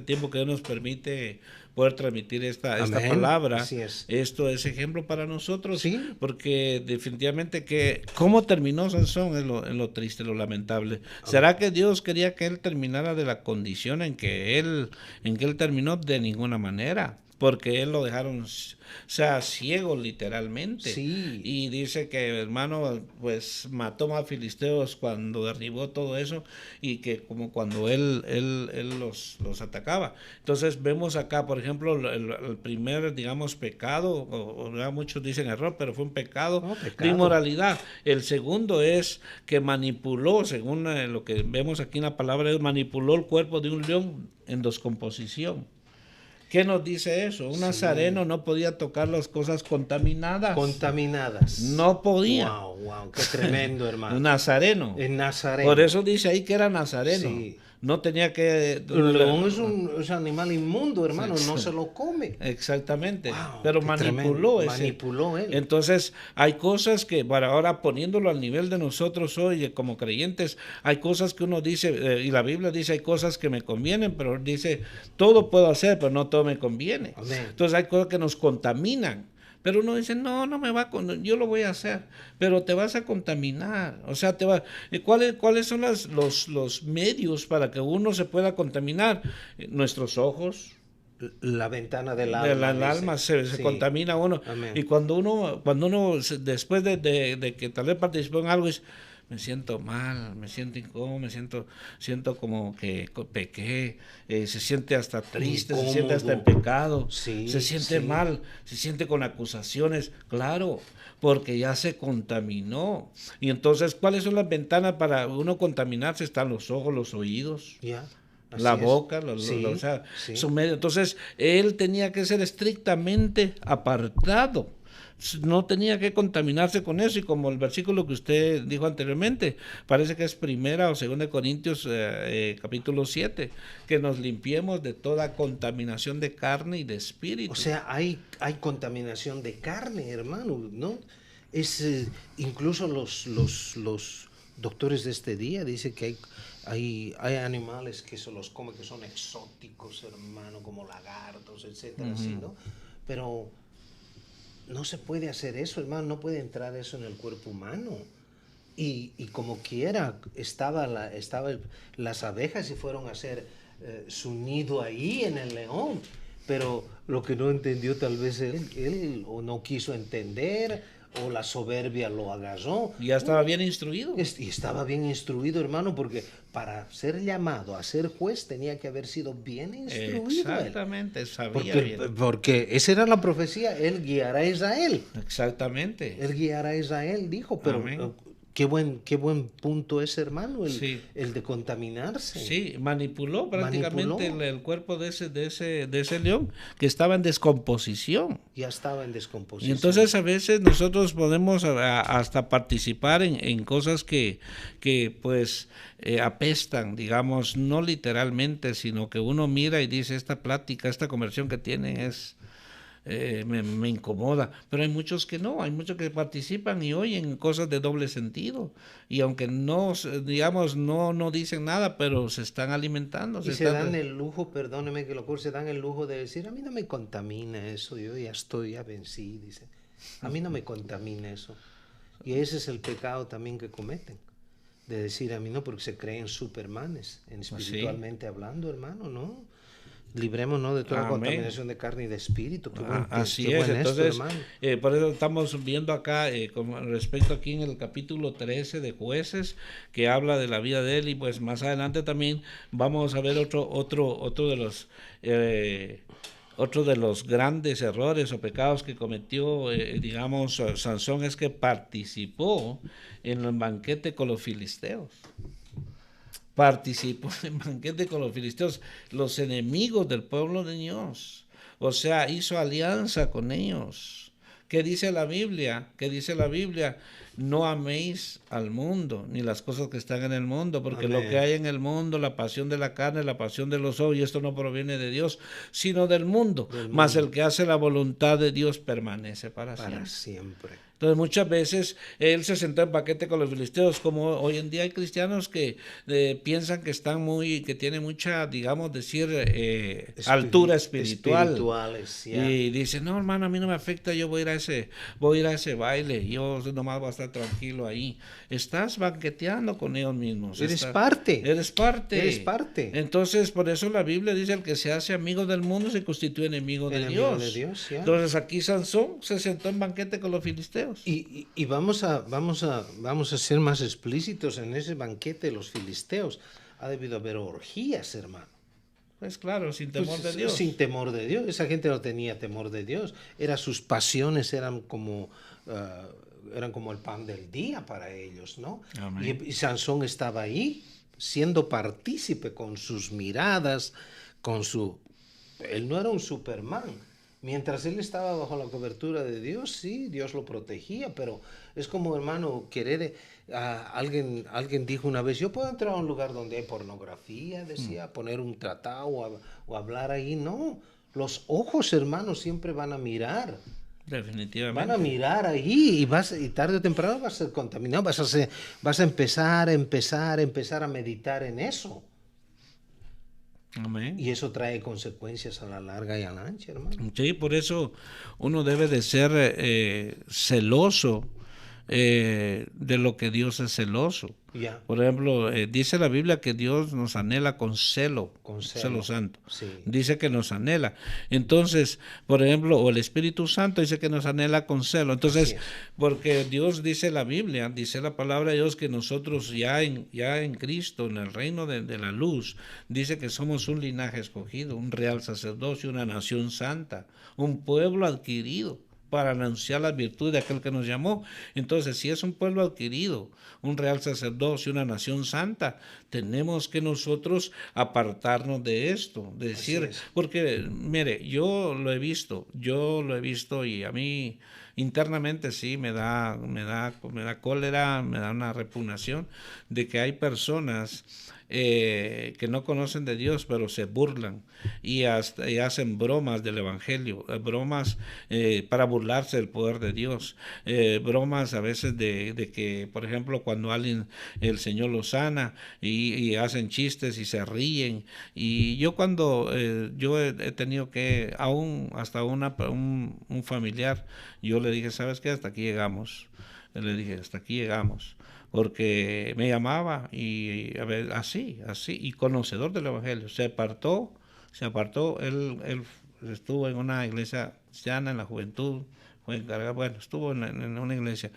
tiempo que Dios nos permite poder transmitir esta palabra, Así es. esto es ejemplo para nosotros, Sí. porque definitivamente que cómo terminó Sansón es lo triste, lo lamentable. ¿Será que Dios quería que él terminara de la condición en que él terminó? De ninguna manera, porque él lo dejaron, sea, ciego literalmente. Sí. Y dice que, hermano, pues mató más filisteos cuando derribó todo eso, y que como cuando él los atacaba. Entonces vemos acá, por ejemplo, el primer, digamos, pecado, o muchos dicen error, pero fue un pecado de inmoralidad. El segundo es que manipuló, según lo que vemos aquí en la palabra, manipuló el cuerpo de un león en descomposición. ¿Qué nos dice eso? Un nazareno no podía tocar las cosas contaminadas. Contaminadas. No podía. Wow, qué tremendo, hermano. Un nazareno. El nazareno. Por eso dice ahí que era nazareno. Sí. No tenía que... El león es un animal inmundo, hermano, no se lo come. Exactamente, Wow, pero manipuló ese. Manipuló él. Entonces, hay cosas que, para ahora poniéndolo al nivel de nosotros hoy, como creyentes, hay cosas que uno dice, y la Biblia dice, hay cosas que me convienen, pero dice, todo puedo hacer, pero no todo me conviene. Amén. Entonces, hay cosas que nos contaminan. Pero uno dice, no me va yo lo voy a hacer, pero te vas a contaminar. O sea, ¿cuáles son los medios para que uno se pueda contaminar? Nuestros ojos. La ventana del alma. Del alma se contamina uno. Amén. Y cuando uno después de que tal vez participó en algo, me siento mal, me siento incómodo, siento como que pequé, se siente hasta triste, incómodo, se siente hasta en pecado, se siente mal, se siente con acusaciones, claro, porque ya se contaminó. Y entonces, ¿cuáles son las ventanas para uno contaminarse? Están los ojos, los oídos. La boca, o sea, su medio. Entonces, él tenía que ser estrictamente apartado. No tenía que contaminarse con eso, y como el versículo que usted dijo anteriormente, parece que es primera o segunda de Corintios capítulo 7, que nos limpiemos de toda contaminación de carne y de espíritu. O sea, hay contaminación de carne, hermano, ¿no? Es incluso los doctores de este día dicen que hay animales que se los comen, que son exóticos, hermano, como lagartos, etcétera, así, ¿no? Pero no se puede hacer eso, hermano, no puede entrar eso en el cuerpo humano. Y como quiera, las abejas y fueron a hacer su nido ahí en el león, pero lo que no entendió tal vez él o no quiso entender, o la soberbia lo agarró. Ya estaba bien instruido. Y estaba bien instruido, hermano, porque para ser llamado a ser juez tenía que haber sido bien instruido. Exactamente, sabía bien. Porque esa era la profecía, él guiará a Israel. Exactamente. Él guiará a Israel, dijo, pero qué buen punto es, hermano, el de contaminarse. Sí, manipuló prácticamente el cuerpo de ese león que estaba en descomposición. Ya estaba en descomposición. Y entonces a veces nosotros podemos hasta participar en cosas que pues apestan, digamos, no literalmente, sino que uno mira y dice, esta plática, esta conversación que tienen me incomoda, pero hay muchos que no, hay muchos que participan y oyen cosas de doble sentido, y aunque no, digamos, no dicen nada, pero se están alimentando. Y se dan el lujo, perdóneme que lo corte, se dan el lujo de decir, a mí no me contamina eso, yo ya vencí, dice, a mí no me contamina eso. Y ese es el pecado también que cometen, de decir a mí no, porque se creen supermanes, espiritualmente hablando, hermano, ¿no? Librémonos de toda Amén. contaminación de carne y de espíritu. Qué buen, Así qué es, buen esto, entonces, hermano. por eso estamos viendo acá, con respecto aquí en el capítulo 13 de Jueces, que habla de la vida de él, y pues más adelante también vamos a ver otro de los grandes errores o pecados que cometió, digamos, Sansón, es que participó en el banquete con los filisteos. Participó en el banquete con los filisteos, los enemigos del pueblo de Dios. O sea, hizo alianza con ellos. ¿Qué dice la Biblia? ¿Qué dice la Biblia? No améis al mundo, ni las cosas que están en el mundo, porque Amén. lo que hay en el mundo, la pasión de la carne, la pasión de los ojos, y esto no proviene de Dios, sino del mundo. Mas el que hace la voluntad de Dios permanece para siempre. Entonces muchas veces él se sentó en paquete con los filisteos, como hoy en día hay cristianos que piensan que están que tienen mucha, digamos, decir, altura espiritual. Y dicen, no, hermano, a mí no me afecta, yo voy a ir a ese baile, yo nomás voy a estar tranquilo ahí. Estás banqueteando con ellos mismos. Eres parte. Entonces, por eso la Biblia dice, el que se hace amigo del mundo se constituye enemigo de Dios. Entonces aquí Sansón se sentó en banquete con los filisteos. Y vamos a ser más explícitos. En ese banquete de los filisteos ha debido haber orgías, hermano. Pues claro, sin temor de Dios. Sin temor de Dios. Esa gente no tenía temor de Dios. Sus pasiones eran como el pan del día para ellos, ¿no? Y Sansón estaba ahí, siendo partícipe con sus miradas, Él no era un Superman. Mientras él estaba bajo la cobertura de Dios, sí, Dios lo protegía, pero es como, hermano, alguien dijo una vez, yo puedo entrar a un lugar donde hay pornografía, decía, poner un tratado o hablar ahí. No, los ojos, hermano, siempre van a mirar. Definitivamente. Van a mirar ahí y tarde o temprano vas a ser contaminado, vas a empezar a meditar en eso. Amén. Y eso trae consecuencias a la larga y a la ancha, hermano. Sí, por eso uno debe de ser celoso de lo que Dios es celoso. Yeah. Por ejemplo, dice la Biblia que Dios nos anhela con celo santo. Sí. Dice que nos anhela. Entonces, por ejemplo, o el Espíritu Santo dice que nos anhela con celo. Entonces, porque Dios dice la Biblia, dice la palabra de Dios que nosotros ya en Cristo, en el reino de la luz, dice que somos un linaje escogido, un real sacerdocio, una nación santa, un pueblo adquirido para anunciar las virtudes de aquel que nos llamó. Entonces, si es un pueblo adquirido, un real sacerdocio, una nación santa, tenemos que nosotros apartarnos de esto, de decir, porque, mire, yo lo he visto y a mí internamente sí me da cólera, me da una repugnación de que hay personas que no conocen de Dios, pero se burlan y hacen bromas del Evangelio, bromas para burlarse del poder de Dios, bromas a veces de que, por ejemplo, cuando el Señor lo sana y hacen chistes y se ríen. Y yo yo he tenido que, aún hasta un familiar, yo le dije, ¿sabes qué? Hasta aquí llegamos. Le dije, hasta aquí llegamos. Porque me llamaba y a ver, así, y conocedor del Evangelio. Se apartó, él estuvo en una iglesia cristiana en la juventud, fue encargado, bueno, estuvo en una iglesia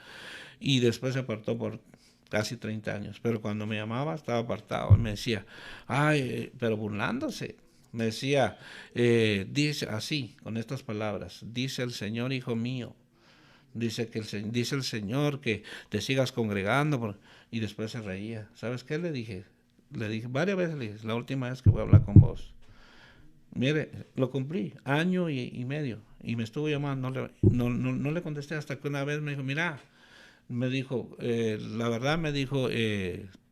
y después se apartó por casi 30 años. Pero cuando me llamaba estaba apartado y me decía, ay, pero burlándose. Me decía, dice así, con estas palabras, dice el Señor, hijo mío, dice el Señor que te sigas congregando, y después se reía. ¿Sabes qué le dije? Le dije varias veces, le dije, la última vez que voy a hablar con vos. Mire, lo cumplí, año y medio, y me estuvo llamando, no le contesté hasta que una vez me dijo, mira, me dijo, la verdad me dijo,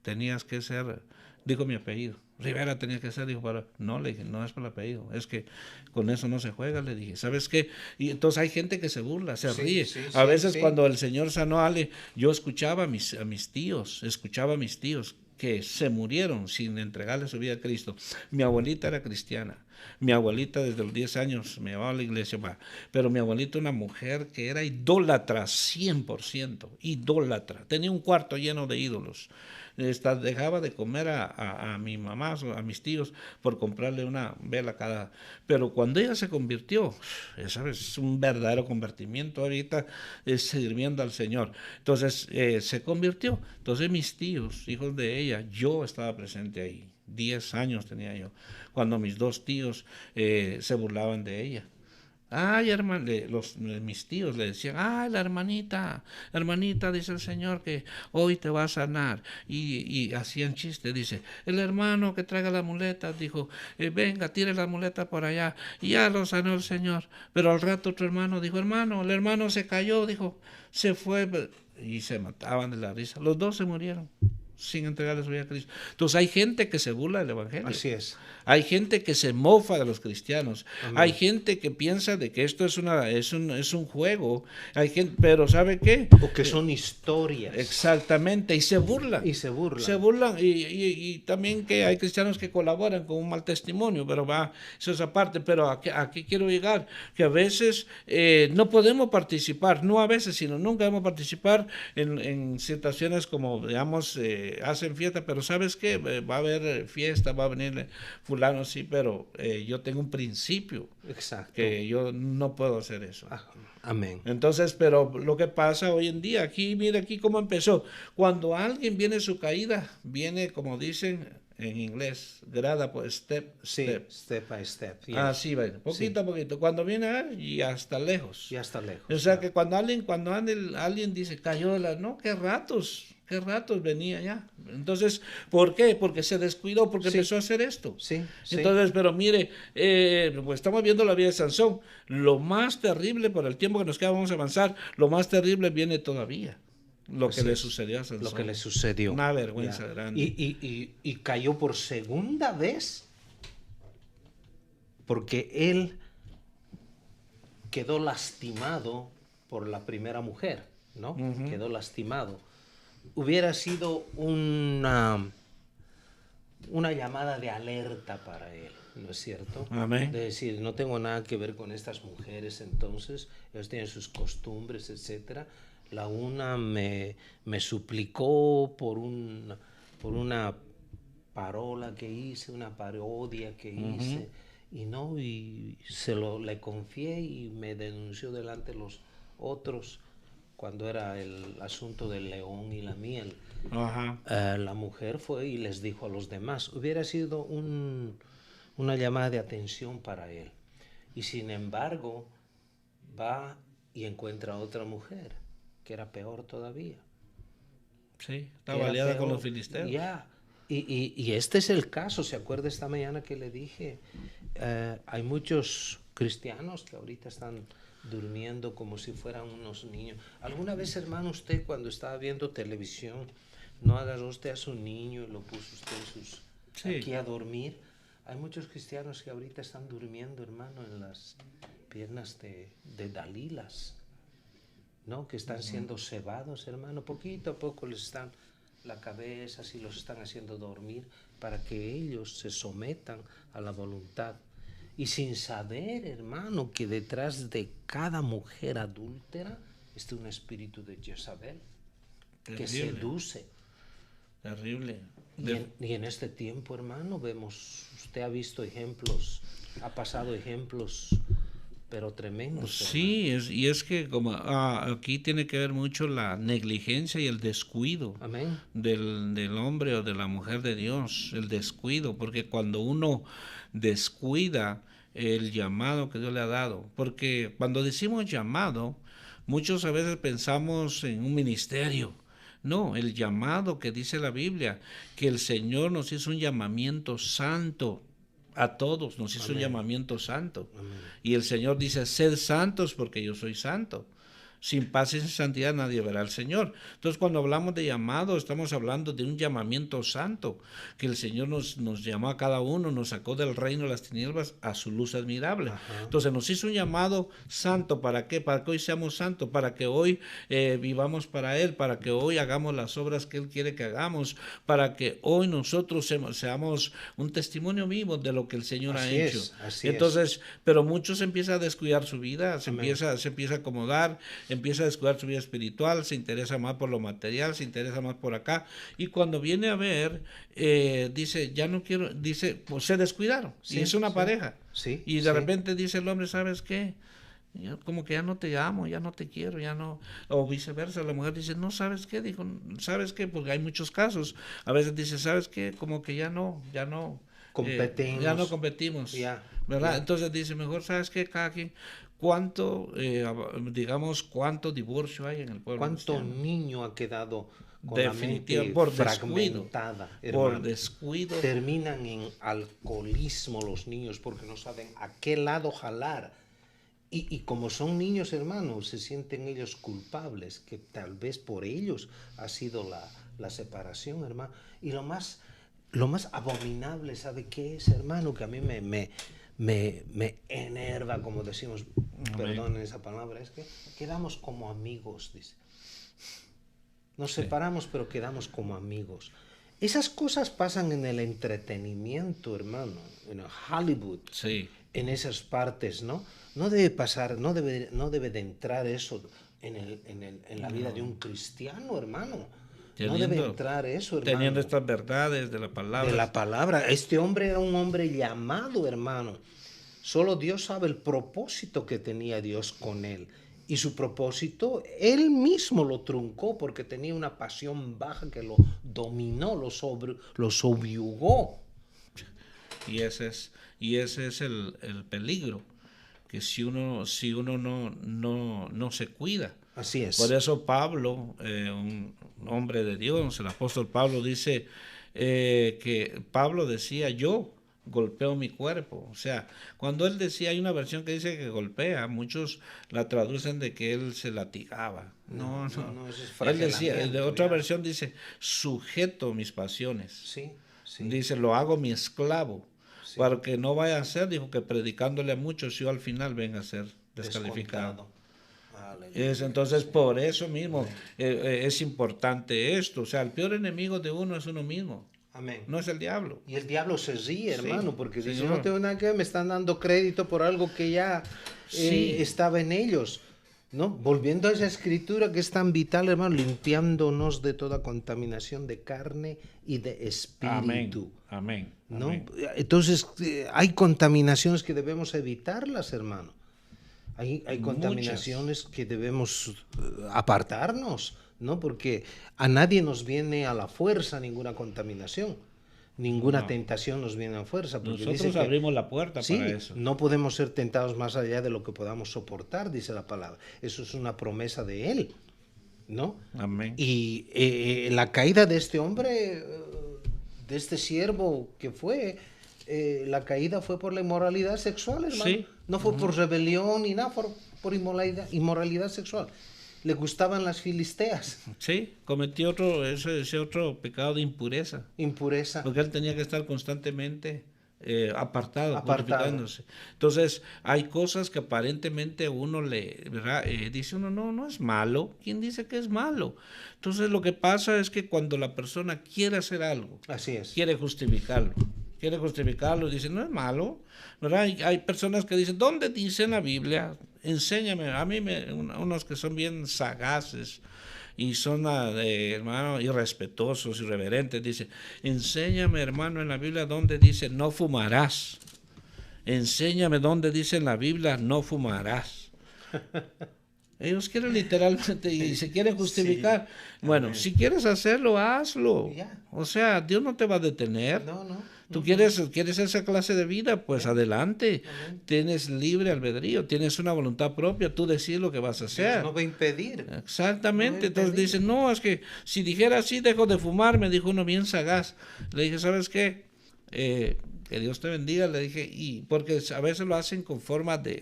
tenías que ser, dijo mi apellido, Rivera tenía que ser, dijo, no, le dije, no es por el apellido, es que con eso no se juega, le dije, ¿sabes qué? Y entonces hay gente que se burla, se ríe. A veces cuando el Señor sanó a Ale, yo escuchaba a mis tíos que se murieron sin entregarle su vida a Cristo. Mi abuelita era cristiana Mi abuelita desde los 10 años me llevaba a la iglesia, pero mi abuelita una mujer que era idólatra, 100%, idólatra. Tenía un cuarto lleno de ídolos. Dejaba de comer a mi mamá, a mis tíos, por comprarle una vela cada... Pero cuando ella se convirtió, esa es un verdadero convertimiento, ahorita sirviendo al Señor. Entonces se convirtió. Entonces mis tíos, hijos de ella, yo estaba presente ahí. 10 años tenía yo, cuando mis dos tíos se burlaban de ella. Ay, hermano, mis tíos le decían, ay, la hermanita, dice el Señor que hoy te va a sanar. Y hacían chiste, dice, el hermano que traiga la muleta, dijo, venga, tire la muleta por allá. Y ya lo sanó el Señor. Pero al rato otro hermano dijo, hermano, el hermano se cayó, dijo, se fue. Y se mataban de la risa. Los dos se murieron sin entregarle su vida a Cristo. Entonces hay gente que se burla del Evangelio. Así es. Hay gente que se mofa de los cristianos. Amén. Hay gente que piensa de que esto es un juego. Hay gente, pero ¿sabe qué? O que son historias. Exactamente, y se burlan. Y se burlan. Se burlan, y también que hay cristianos que colaboran con un mal testimonio, pero eso es aparte. Pero aquí quiero llegar, que a veces no podemos participar, no a veces, sino nunca debemos participar en situaciones como, digamos, hacen fiesta, pero ¿sabes qué? Va a haber fiesta, va a venir fulano, sí, pero yo tengo un principio. Exacto. Que yo no puedo hacer eso. Amén. Entonces, pero lo que pasa hoy en día, mira aquí cómo empezó. Cuando alguien viene su caída, viene, como dicen en inglés, grada por step. Step by step. Yes. Así va, poquito a poquito. Cuando viene y hasta lejos. Y hasta lejos. O sea que cuando alguien dice, cayó de no, qué ratos venía ya. Entonces, ¿por qué? Porque se descuidó, porque empezó a hacer esto. Sí. Entonces, pero mire, pues estamos viendo la vida de Sansón. Lo más terrible, por el tiempo que nos queda, vamos a avanzar, lo más terrible viene todavía. Lo que le sucedió a Sansón. Lo que le sucedió. Una vergüenza grande. Y cayó por segunda vez porque él quedó lastimado por la primera mujer, ¿no? Uh-huh. Quedó lastimado. Hubiera sido una llamada de alerta para él, ¿no es cierto? Amén. De decir, no tengo nada que ver con estas mujeres, entonces, ellos tienen sus costumbres, etcétera. La una me suplicó por una parola que hice, una parodia que hice, y le confié y me denunció delante de los otros cuando era el asunto del león y la miel. La mujer fue y les dijo a los demás. Hubiera sido una llamada de atención para él. Y sin embargo, va y encuentra a otra mujer, que era peor todavía. Sí, estaba aliada con los filisteos. Ya. Y este es el caso. ¿Se acuerda esta mañana que le dije? Hay muchos cristianos que ahorita están durmiendo como si fueran unos niños. ¿Alguna vez, hermano, usted cuando estaba viendo televisión, no agarró usted a su niño y lo puso usted aquí a dormir? Hay muchos cristianos que ahorita están durmiendo, hermano, en las piernas de Dalilas, ¿no? Que están siendo cebados, hermano. Poquito a poco les están la cabeza, así los están haciendo dormir para que ellos se sometan a la voluntad. Y sin saber, hermano, que detrás de cada mujer adúltera está un espíritu de Jezabel que seduce. Terrible. Y en este tiempo, hermano, usted ha visto ejemplos, ha pasado ejemplos, pero tremendos. Sí, y es que como aquí tiene que ver mucho la negligencia y el descuido. Amén. Del hombre o de la mujer de Dios, el descuido, porque cuando uno descuida el llamado que Dios le ha dado, porque cuando decimos llamado, muchos a veces pensamos en un ministerio. No, el llamado que dice la Biblia, que el Señor nos hizo un llamamiento santo, a todos nos hizo un llamamiento santo. Amén. Y el Señor dice, sed santos porque yo soy santo. Sin paz y sin santidad nadie verá al Señor. Entonces, cuando hablamos de llamado, estamos hablando de un llamamiento santo, que el Señor nos llamó a cada uno, nos sacó del reino de las tinieblas a su luz admirable. Ajá. Entonces, nos hizo un llamado santo. ¿Para qué? Para que hoy seamos santos, para que hoy vivamos para Él, para que hoy hagamos las obras que Él quiere que hagamos, para que hoy nosotros seamos un testimonio vivo de lo que el Señor ha hecho. Entonces, pero muchos empiezan a descuidar su vida, se empieza a acomodar, empieza a descuidar su vida espiritual, se interesa más por lo material, se interesa más por acá, y cuando viene a ver, dice, ya no quiero, dice, pues se descuidaron, y es una pareja, y de repente dice el hombre, ¿sabes qué? Yo como que ya no te amo, ya no te quiero, ya no, o viceversa, la mujer dice, no, ¿sabes qué? Dijo, ¿sabes qué? Porque hay muchos casos, a veces dice, ¿sabes qué? Como que ya no competimos, ya no competimos, ¿verdad? Entonces dice, mejor, ¿sabes qué? Cada quien, cuánto divorcio hay en el pueblo cristiano. ¿Cuánto niño ha quedado con la mente por fragmentada, por descuido? Terminan en alcoholismo los niños porque no saben a qué lado jalar. Y como son niños, hermanos, se sienten ellos culpables, que tal vez por ellos ha sido la separación, hermano. Y lo más abominable, ¿sabe qué es, hermano? Que a mí me enerva, como decimos, perdonen esa palabra, es que quedamos como amigos, dice. Nos separamos, pero quedamos como amigos. Esas cosas pasan en el entretenimiento, hermano, en Hollywood, en esas partes, ¿no? No debe pasar, no debe de entrar eso en la vida de un cristiano, hermano. No debe entrar eso, hermano. Teniendo estas verdades de la palabra. De la palabra. Este hombre era un hombre llamado, hermano. Solo Dios sabe el propósito que tenía Dios con él. Y su propósito, él mismo lo truncó porque tenía una pasión baja que lo dominó, lo subyugó. Y ese es el peligro, que si uno no se cuida. Así es. Por eso Pablo, un hombre de Dios, el apóstol Pablo dice que Pablo decía, yo golpeo mi cuerpo. O sea, cuando él decía, hay una versión que dice que golpea, muchos la traducen de que él se latigaba. No, eso es él decía, de otra versión dice, sujeto mis pasiones. Sí. Dice, lo hago mi esclavo. Para que no vaya a ser, dijo, que predicándole a muchos, yo al final venga a ser descalificado. Entonces, por eso mismo es importante esto. O sea, el peor enemigo de uno es uno mismo. Amén. No es el diablo. Y el diablo se ríe, hermano, porque dice, no tengo nada que ver, me están dando crédito por algo que ya estaba en ellos. ¿No? Volviendo a esa escritura que es tan vital, hermano, limpiándonos de toda contaminación de carne y de espíritu. Amén. ¿No? Entonces, hay contaminaciones que debemos evitarlas, hermano. Hay contaminaciones que debemos apartarnos, ¿no? Porque a nadie nos viene a la fuerza ninguna contaminación. Ninguna tentación nos viene a fuerza. Porque nosotros abrimos la puerta para eso. No podemos ser tentados más allá de lo que podamos soportar, dice la palabra. Eso es una promesa de Él, ¿no? Amén. Y la caída de este hombre, de este siervo que fue, la caída fue por la inmoralidad sexual, hermano. No fue por rebelión ni nada, por inmoralidad sexual. Le gustaban las filisteas. Sí, cometió ese otro pecado de impureza. Porque él tenía que estar constantemente apartado. Purificándose. Entonces, hay cosas que aparentemente uno dice uno, no es malo. ¿Quién dice que es malo? Entonces, lo que pasa es que cuando la persona quiere hacer algo, así es, quiere justificarlo, dice, no es malo, ¿verdad? Hay personas que dicen, ¿dónde dice en la Biblia? Enséñame. A mí unos que son bien sagaces y son hermano, irrespetuosos, irreverentes, dice, enséñame, hermano, en la Biblia dónde dice no fumarás. Enséñame dónde dice en la Biblia no fumarás. Ellos quieren literalmente y se quieren justificar. Bueno, si quieres hacerlo, hazlo. O sea, Dios no te va a detener. Tú quieres esa clase de vida, pues adelante. Tienes libre albedrío, tienes una voluntad propia, tú decides lo que vas a hacer. Dios no va a impedir. Exactamente. Entonces dicen, no, es que si dijera así, dejo de fumar, me dijo uno bien sagaz. Le dije, ¿sabes qué? que Dios te bendiga, le dije, y porque a veces lo hacen con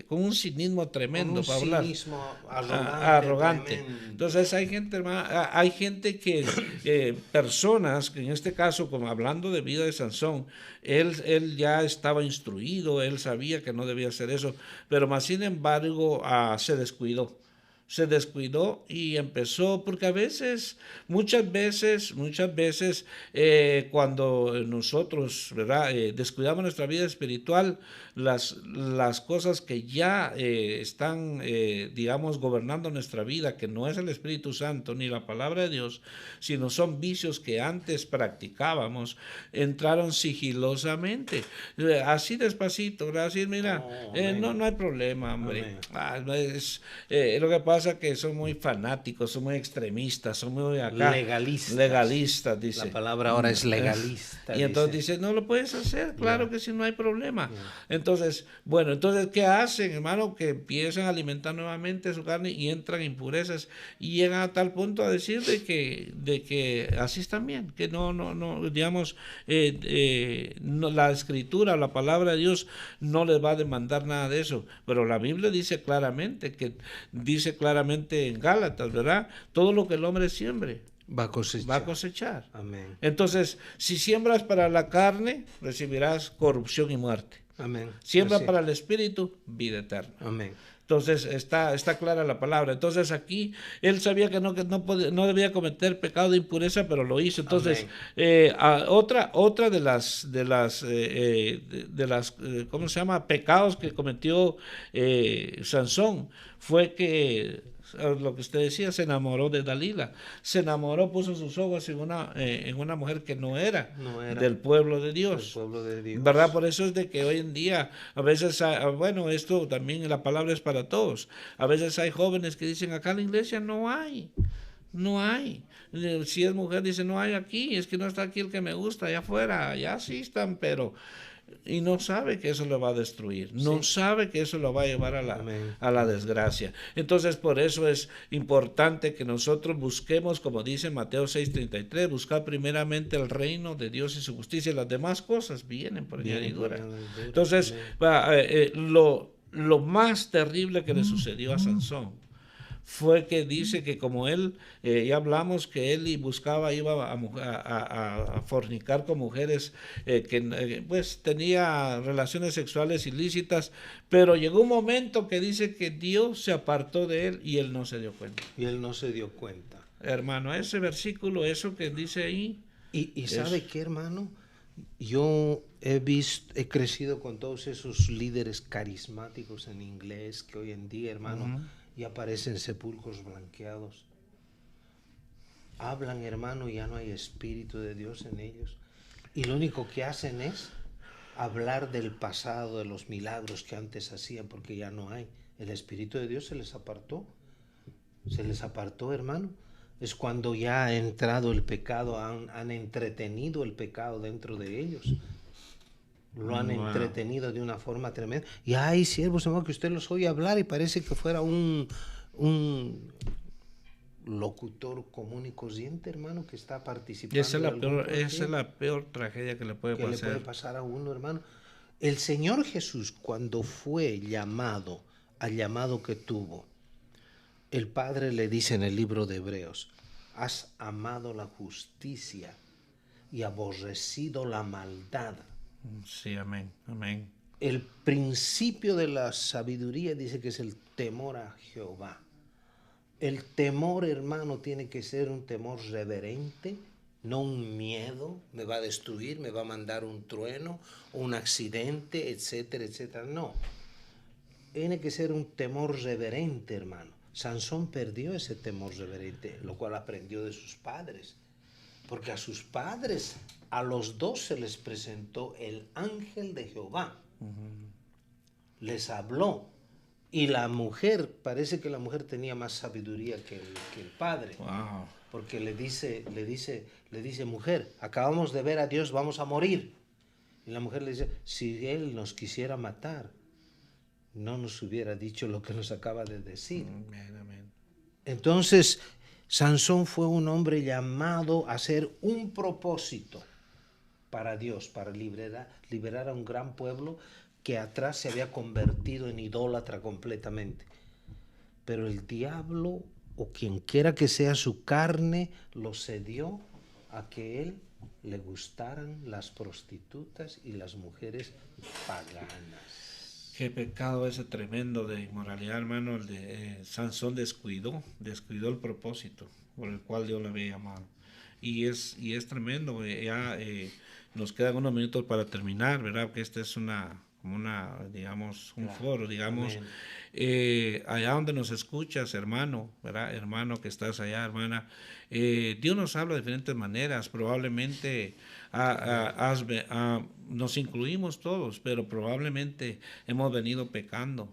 un cinismo tremendo para hablar. Cinismo arrogante. Entonces hay gente, hermano, hay gente que, personas, que en este caso, como hablando de vida de Sansón, él ya estaba instruido, él sabía que no debía hacer eso, pero más sin embargo se descuidó y empezó, porque a veces, muchas veces, cuando nosotros, ¿verdad?, descuidamos nuestra vida espiritual, las cosas que ya están, digamos, gobernando nuestra vida, que no es el Espíritu Santo ni la palabra de Dios, sino son vicios que antes practicábamos, entraron sigilosamente, así despacito, ¿verdad? Así, mira, no hay problema, hombre. Lo que pasa que son muy fanáticos, son muy extremistas, son muy acá, legalistas, dice. La palabra ahora es legalista. Y entonces dice, no lo puedes hacer, claro que sí, no hay problema. Entonces, bueno, entonces, ¿qué hacen, hermano? Que empiezan a alimentar nuevamente su carne y entran impurezas y llegan a tal punto a decir de que así están bien, que no, digamos, la escritura, la palabra de Dios no les va a demandar nada de eso, pero la Biblia dice claramente en Gálatas, ¿verdad? Todo lo que el hombre siembre va a cosechar. Amén. Entonces, si siembras para la carne, recibirás corrupción y muerte. Amén. Siembra para el espíritu, vida eterna. Amén. Entonces está clara la palabra. Entonces aquí él sabía que no debía cometer pecado de impureza, pero lo hizo. Entonces otra de las ¿cómo se llama?, pecados que cometió Sansón fue que, lo que usted decía, se enamoró de Dalila, puso sus ojos en una mujer que no era del pueblo de Dios, ¿verdad? Por eso es de que hoy en día a veces, bueno, esto también la palabra es para todos, a veces hay jóvenes que dicen, acá en la iglesia no hay, si es mujer dice, no hay aquí, es que no está aquí el que me gusta, allá afuera, allá sí están, pero... y no sabe que eso lo va a destruir, no sabe que eso lo va a llevar a la desgracia. Entonces, por eso es importante que nosotros busquemos, como dice Mateo 6:33, buscar primeramente el reino de Dios y su justicia, y las demás cosas vienen por añadidura. Entonces, lo más terrible que le sucedió a Sansón fue que dice que como él, ya hablamos que él iba a fornicar con mujeres que pues tenía relaciones sexuales ilícitas, pero llegó un momento que dice que Dios se apartó de él y él no se dio cuenta. Hermano, ese versículo, eso que dice ahí. ¿Y sabe qué, hermano? Yo he crecido con todos esos líderes carismáticos en inglés que hoy en día, hermano, y aparecen sepulcros blanqueados. Hablan, hermano, y ya no hay Espíritu de Dios en ellos. Y lo único que hacen es hablar del pasado, de los milagros que antes hacían, porque ya no hay. El Espíritu de Dios se les apartó, hermano. Es cuando ya ha entrado el pecado, han entretenido el pecado dentro de ellos. Lo han entretenido de una forma tremenda. Y hay siervos, hermano, que usted los oye hablar y parece que fuera un locutor común y corriente, hermano, que está participando. Esa es la peor tragedia que le puede pasar a uno, hermano. El Señor Jesús, cuando fue llamado al llamado que tuvo, el Padre le dice en el libro de Hebreos, has amado la justicia y aborrecido la maldad. Sí, amén. El principio de la sabiduría dice que es el temor a Jehová. El temor, hermano, tiene que ser un temor reverente, no un miedo, me va a destruir, me va a mandar un trueno, un accidente, etcétera, etcétera. No, tiene que ser un temor reverente, hermano. Sansón perdió ese temor reverente, lo cual aprendió de sus padres. Porque a sus padres, a los dos se les presentó el ángel de Jehová. Les habló. Y la mujer, parece que la mujer tenía más sabiduría que el padre. Wow. Porque le dice, mujer, acabamos de ver a Dios, vamos a morir. Y la mujer le dice, si Él nos quisiera matar, no nos hubiera dicho lo que nos acaba de decir. Amén. Entonces, Sansón fue un hombre llamado a hacer un propósito para Dios, para liberar a un gran pueblo que atrás se había convertido en idólatra completamente. Pero el diablo, o quien quiera que sea, su carne lo cedió a que él le gustaran las prostitutas y las mujeres paganas. Qué pecado ese tremendo de inmoralidad, hermano. El de Sansón descuidó el propósito por el cual Dios le había llamado. Y es tremendo. Ya nos quedan unos minutos para terminar, ¿verdad? Que esta es digamos, un foro, digamos. Allá donde nos escuchas, hermano, ¿verdad? Hermano que estás allá, hermana, Dios nos habla de diferentes maneras. Probablemente nos incluimos todos, pero probablemente hemos venido pecando,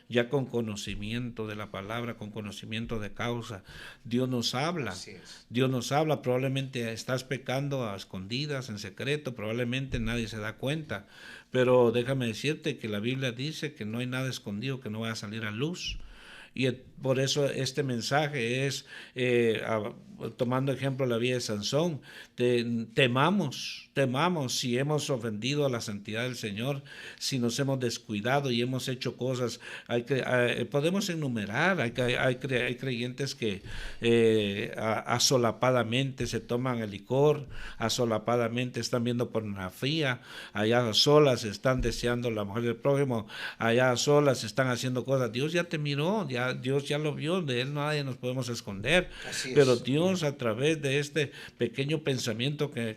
ya con conocimiento de la palabra, con conocimiento de causa. Dios nos habla, probablemente estás pecando a escondidas, en secreto, probablemente nadie se da cuenta, pero déjame decirte que la Biblia dice que no hay nada escondido que no vaya a salir a luz. Y por eso este mensaje es, tomando ejemplo la vida de Sansón, temamos si hemos ofendido a la santidad del Señor, si nos hemos descuidado y hemos hecho cosas. Podemos enumerar, hay creyentes que asolapadamente se toman el licor, asolapadamente están viendo pornografía, allá a solas están deseando la mujer del prójimo, allá a solas están haciendo cosas. Dios ya te miró, Dios ya lo vio, de él nadie nos podemos esconder. Pero Dios, a través de este pequeño pensamiento que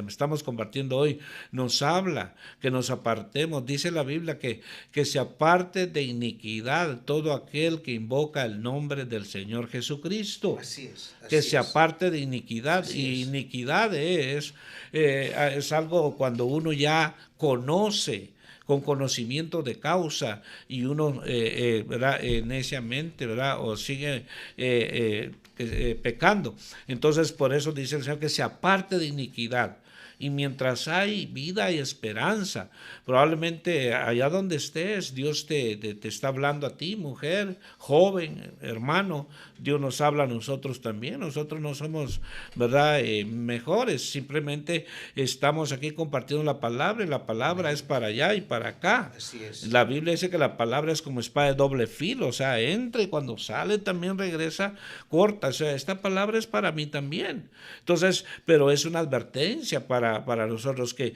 estamos compartiendo hoy, nos habla que nos apartemos. Dice la Biblia que se aparte de iniquidad todo aquel que invoca el nombre del Señor Jesucristo. Que se aparte de iniquidad. Y iniquidad es algo cuando uno ya conoce, con conocimiento de causa, y uno ¿verdad? Neciamente, ¿verdad? O sigue pecando. Entonces por eso dice el Señor que se aparte de iniquidad. Y mientras hay vida y esperanza, probablemente allá donde estés, Dios te está hablando a ti, mujer, joven, hermano. Dios nos habla a nosotros también. Nosotros no somos, ¿verdad?, mejores. Simplemente estamos aquí compartiendo la palabra, y la palabra es para allá y para acá. Así es. La Biblia dice que la palabra es como espada de doble filo, o sea, entra y cuando sale también regresa corta. O sea, esta palabra es para mí también. Entonces, pero es una advertencia para nosotros que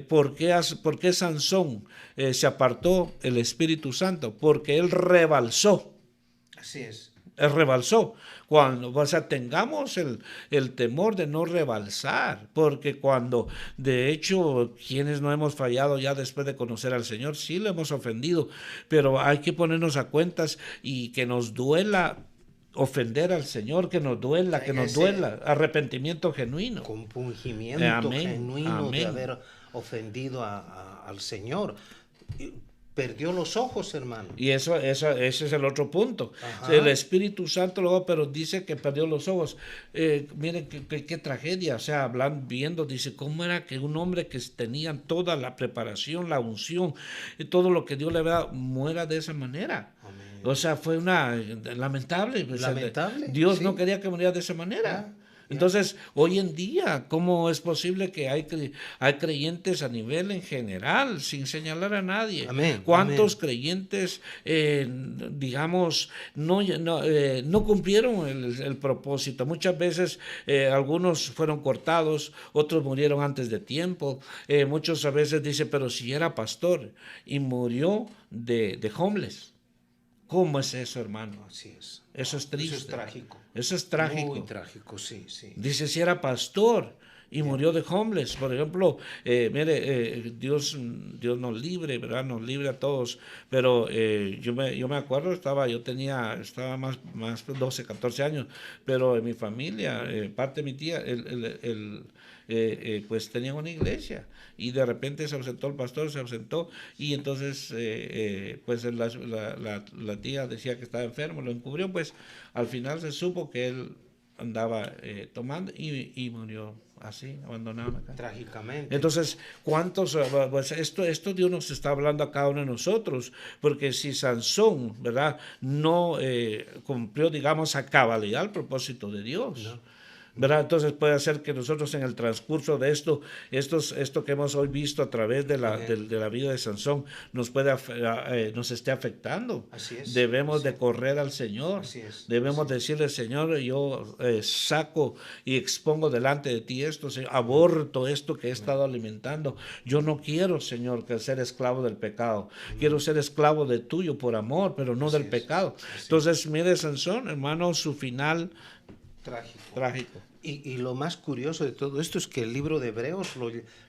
¿por qué Sansón se apartó el Espíritu Santo? Porque él rebalsó. Así es. Él rebalsó. O sea, tengamos el temor de no rebalsar, porque cuando, de hecho, quienes no hemos fallado ya después de conocer al Señor, sí lo hemos ofendido, pero hay que ponernos a cuentas y que nos duela ofender al Señor, que nos duela, arrepentimiento genuino. Compungimiento genuino de haber ofendido al Señor. Perdió los ojos, hermano. Y ese es el otro punto. El Espíritu Santo luego, pero dice que perdió los ojos. Miren qué tragedia. O sea, viendo, dice, cómo era que un hombre que tenía toda la preparación, la unción, y todo lo que Dios le había dado, muera de esa manera. Amén. O sea, fue lamentable. Lamentable. Dios no quería que muriera de esa manera. Entonces, hoy en día, ¿cómo es posible que hay creyentes a nivel en general, sin señalar a nadie? Amén, ¿Cuántos creyentes, digamos, no cumplieron el propósito? Muchas veces algunos fueron cortados, otros murieron antes de tiempo. Muchos a veces dicen, pero si era pastor y murió de homeless. ¿Cómo es eso, hermano? Así es. Eso es triste. Eso es trágico. Eso es trágico. Muy trágico, sí. Dice, si era pastor y murió de homeless, por ejemplo, mire, Dios nos libre, ¿verdad? Nos libre a todos, pero yo me acuerdo, estaba más 12, 14 años, pero en mi familia, parte de mi tía, pues tenía una iglesia y de repente se ausentó el pastor, y entonces pues la tía decía que estaba enfermo, lo encubrió, pues al final se supo que él andaba tomando y murió así, abandonado acá. Trágicamente. Entonces, ¿cuántos? Pues esto Dios nos está hablando a cada uno de nosotros, porque si Sansón, ¿verdad?, no cumplió, digamos, a cabalidad el propósito de Dios. ¿verdad? Entonces puede ser que nosotros en el transcurso de esto que hemos hoy visto a través de la vida de Sansón, nos esté afectando. Así es. Debemos de correr al Señor. Así es. Debemos decirle, Señor, yo saco y expongo delante de ti esto, Señor, aborto esto que he estado alimentando. Yo no quiero, Señor, que ser esclavo del pecado. Quiero ser esclavo de tuyo por amor, pero no del pecado. Entonces, mire, Sansón, hermano, su final trágico. Y lo más curioso de todo esto es que el libro de Hebreos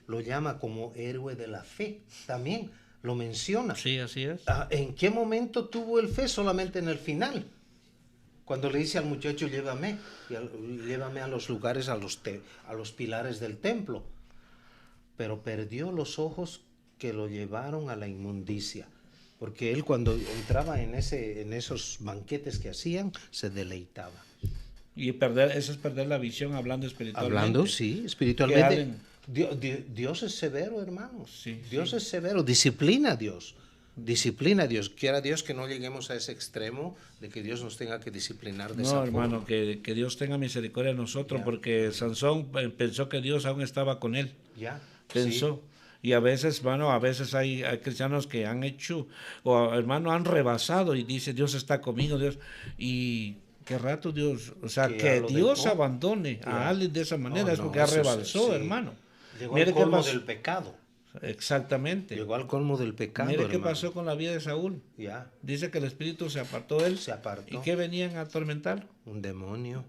lo llama como héroe de la fe. También lo menciona. Sí, así es. ¿En qué momento tuvo el fe? Solamente en el final. Cuando le dice al muchacho, llévame a los lugares, a los pilares del templo. Pero perdió los ojos que lo llevaron a la inmundicia. Porque él cuando entraba en esos banquetes que hacían, se deleitaba. Y eso es perder la visión hablando espiritualmente. Hablando, sí, espiritualmente. Dios es severo, hermanos. Sí, Dios es severo, disciplina a Dios. Disciplina a Dios. Quiera Dios que no lleguemos a ese extremo de que Dios nos tenga que disciplinar de esa forma. No, hermano, que Dios tenga misericordia de nosotros, porque Sansón pensó que Dios aún estaba con él. Pensó. Sí. Y a veces, hermano, hay cristianos que han hecho, o hermano, han rebasado y dice, Dios está conmigo, Dios. Y qué rato Dios, o sea, que Dios abandone a alguien de esa manera, es porque rebalsó, hermano. Llegó al colmo del pecado. Exactamente. Llegó al colmo del pecado. Mire qué pasó con la vida de Saúl. Ya. Dice que el espíritu se apartó de él. Se apartó. ¿Y qué venían a atormentar? Un demonio.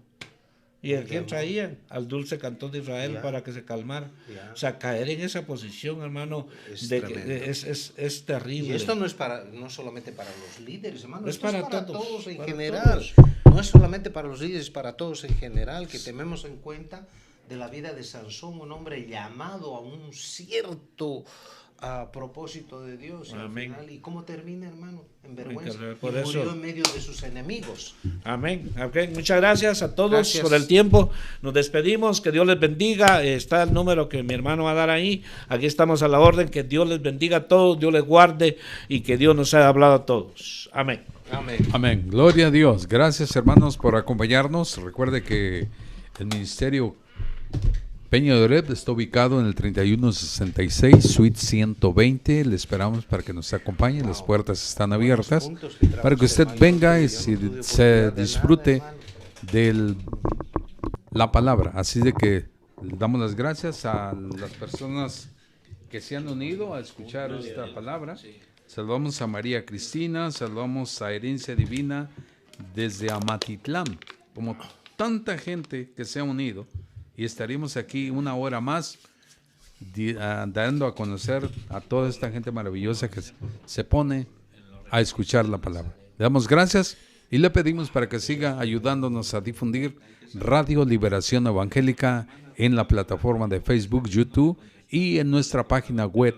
¿Y a quién traían? Al dulce cantón de Israel para que se calmara. O sea, caer en esa posición, hermano, es terrible. Y esto no solamente para los líderes, hermano. Es para todos, todos en para general. Todos. No es solamente para los líderes, para todos en general, que tomemos en cuenta de la vida de Sansón, un hombre llamado a un cierto propósito de Dios. Amén. Al final, ¿y cómo termina, hermano? En vergüenza. Por y murió eso. En medio de sus enemigos. Amén. Okay. Muchas gracias a todos por el tiempo. Nos despedimos. Que Dios les bendiga. Está el número que mi hermano va a dar ahí. Aquí estamos a la orden. Que Dios les bendiga a todos. Dios les guarde y que Dios nos haya hablado a todos. Amén. Amén. Amén. Gloria a Dios. Gracias, hermanos, por acompañarnos. Recuerde que el ministerio Peña de Oreb está ubicado en el 3166, suite 120. Le esperamos para que nos acompañe. Las puertas están abiertas para que usted venga y se disfrute de la palabra. Así de que le damos las gracias a las personas que se han unido a escuchar esta palabra. Saludamos a María Cristina, saludamos a Herencia Divina desde Amatitlán, como tanta gente que se ha unido. Y estaremos aquí una hora más dando a conocer a toda esta gente maravillosa que se pone a escuchar la palabra. Le damos gracias y le pedimos para que siga ayudándonos a difundir Radio Liberación Evangélica en la plataforma de Facebook, YouTube y en nuestra página web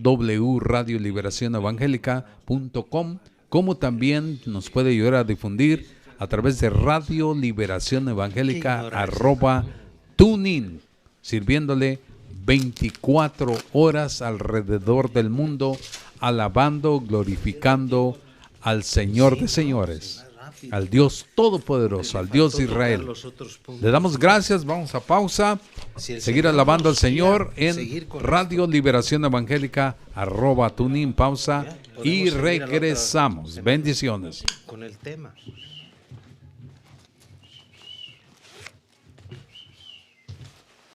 www.radioliberacionevangelica.com, como también nos puede ayudar a difundir a través de Radio Liberación Evangélica @tunin, sirviéndole 24 horas alrededor del mundo, alabando, glorificando al Señor de señores, al Dios Todopoderoso, al Dios de Israel. Le damos gracias, vamos a pausa, seguir alabando al Señor en Radio Liberación Evangélica @tunin, pausa y regresamos. Bendiciones. Con el tema.